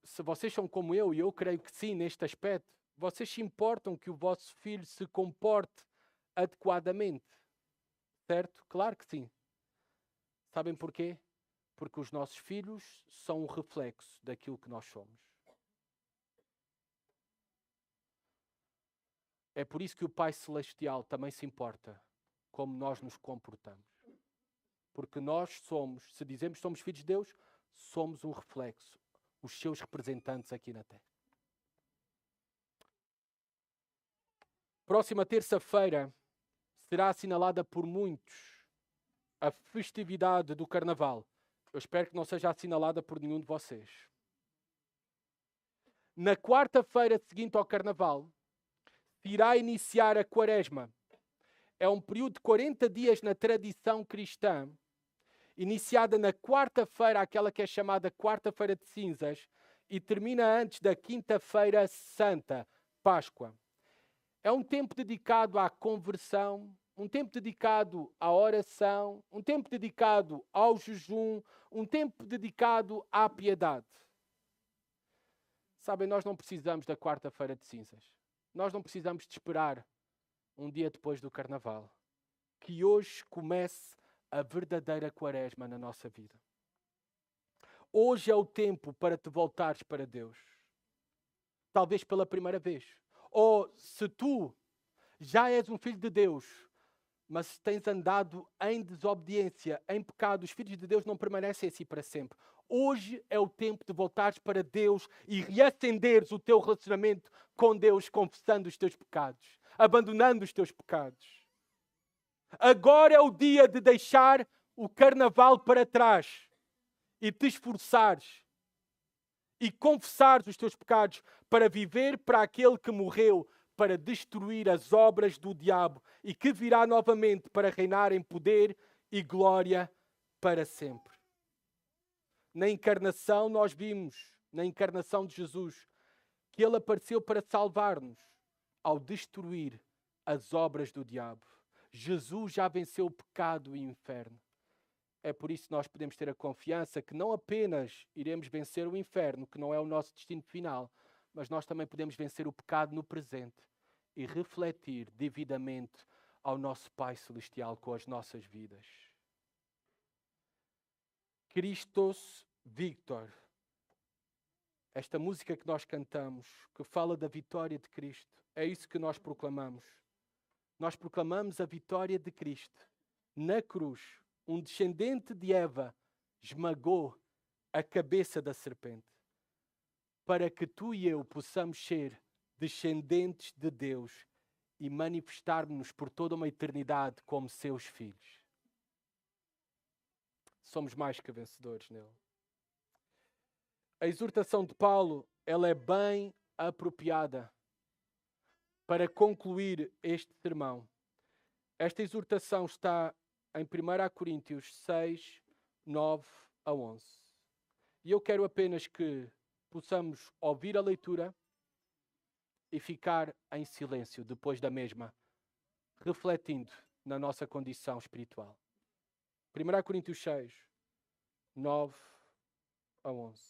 se vocês são como eu, e eu creio que sim neste aspecto, vocês se importam que o vosso filho se comporte adequadamente. Certo? Claro que sim. Sabem porquê? Porque os nossos filhos são um reflexo daquilo que nós somos. É por isso que o Pai Celestial também se importa como nós nos comportamos. Porque nós somos, se dizemos que somos filhos de Deus, somos um reflexo, os seus representantes aqui na Terra. Próxima terça-feira será assinalada por muitos a festividade do Carnaval. Eu espero que não seja assinalada por nenhum de vocês. Na quarta-feira seguinte ao Carnaval, irá iniciar a Quaresma. É um período de 40 dias na tradição cristã, iniciada na quarta-feira, aquela que é chamada Quarta-feira de Cinzas, e termina antes da Quinta-feira Santa, Páscoa. É um tempo dedicado à conversão, um tempo dedicado à oração, um tempo dedicado ao jejum, um tempo dedicado à piedade. Sabem, nós não precisamos da Quarta-feira de Cinzas. Nós não precisamos de esperar um dia depois do Carnaval. Que hoje comece a verdadeira Quaresma na nossa vida. Hoje é o tempo para te voltares para Deus. Talvez pela primeira vez. Ou se tu já és um filho de Deus, mas se tens andado em desobediência, em pecado, os filhos de Deus não permanecem assim para sempre. Hoje é o tempo de voltares para Deus e reacenderes o teu relacionamento com Deus, confessando os teus pecados, abandonando os teus pecados. Agora é o dia de deixar o carnaval para trás e te esforçares e confessares os teus pecados para viver para aquele que morreu para destruir as obras do diabo e que virá novamente para reinar em poder e glória para sempre. Na encarnação nós vimos, na encarnação de Jesus, que ele apareceu para salvar-nos ao destruir as obras do diabo. Jesus já venceu o pecado e o inferno. É por isso que nós podemos ter a confiança que não apenas iremos vencer o inferno, que não é o nosso destino final, mas nós também podemos vencer o pecado no presente e refletir devidamente ao nosso Pai Celestial com as nossas vidas. Christos Victor. Esta música que nós cantamos, que fala da vitória de Cristo, é isso que nós proclamamos. Nós proclamamos a vitória de Cristo. Na cruz, um descendente de Eva esmagou a cabeça da serpente, para que tu e eu possamos ser descendentes de Deus e manifestarmos-nos por toda uma eternidade como seus filhos. Somos mais que vencedores nele. A exortação de Paulo, ela é bem apropriada para concluir este sermão. Esta exortação está em 1 Coríntios 6, 9 a 11. E eu quero apenas que possamos ouvir a leitura e ficar em silêncio depois da mesma, refletindo na nossa condição espiritual. 1 Coríntios 6, 9 a 11.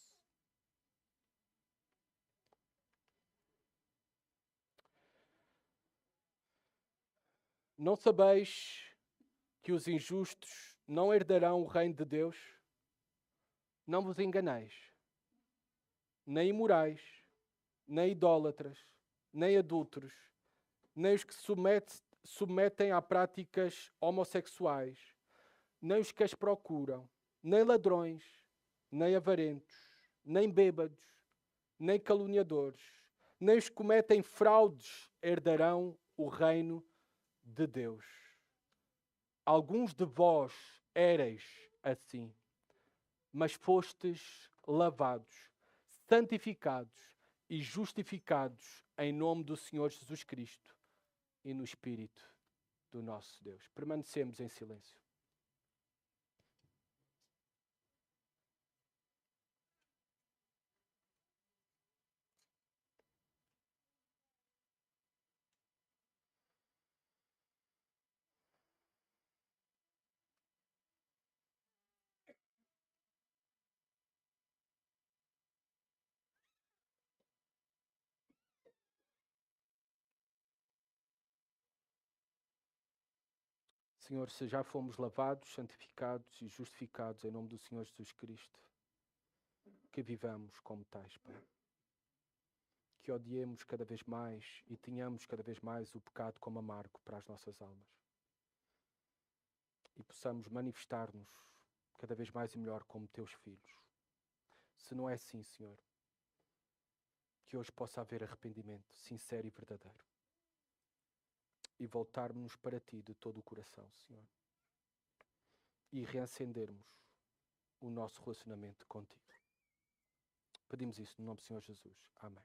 Não sabeis que os injustos não herdarão o reino de Deus? Não vos enganeis. Nem imorais, nem idólatras, nem adúlteros, nem os que submetem a práticas homossexuais, nem os que as procuram, nem ladrões, nem avarentos, nem bêbados, nem caluniadores, nem os que cometem fraudes herdarão o reino de Deus. Alguns de vós éreis assim, mas fostes lavados, santificados e justificados em nome do Senhor Jesus Cristo e no Espírito do nosso Deus. Permanecemos em silêncio. Senhor, se já fomos lavados, santificados e justificados em nome do Senhor Jesus Cristo, que vivamos como tais, Pai. Que odiemos cada vez mais e tenhamos cada vez mais o pecado como amargo para as nossas almas. E possamos manifestar-nos cada vez mais e melhor como teus filhos. Se não é assim, Senhor, que hoje possa haver arrependimento sincero e verdadeiro. E voltarmos para Ti de todo o coração, Senhor. E reacendermos o nosso relacionamento contigo. Pedimos isso no nome do Senhor Jesus. Amém.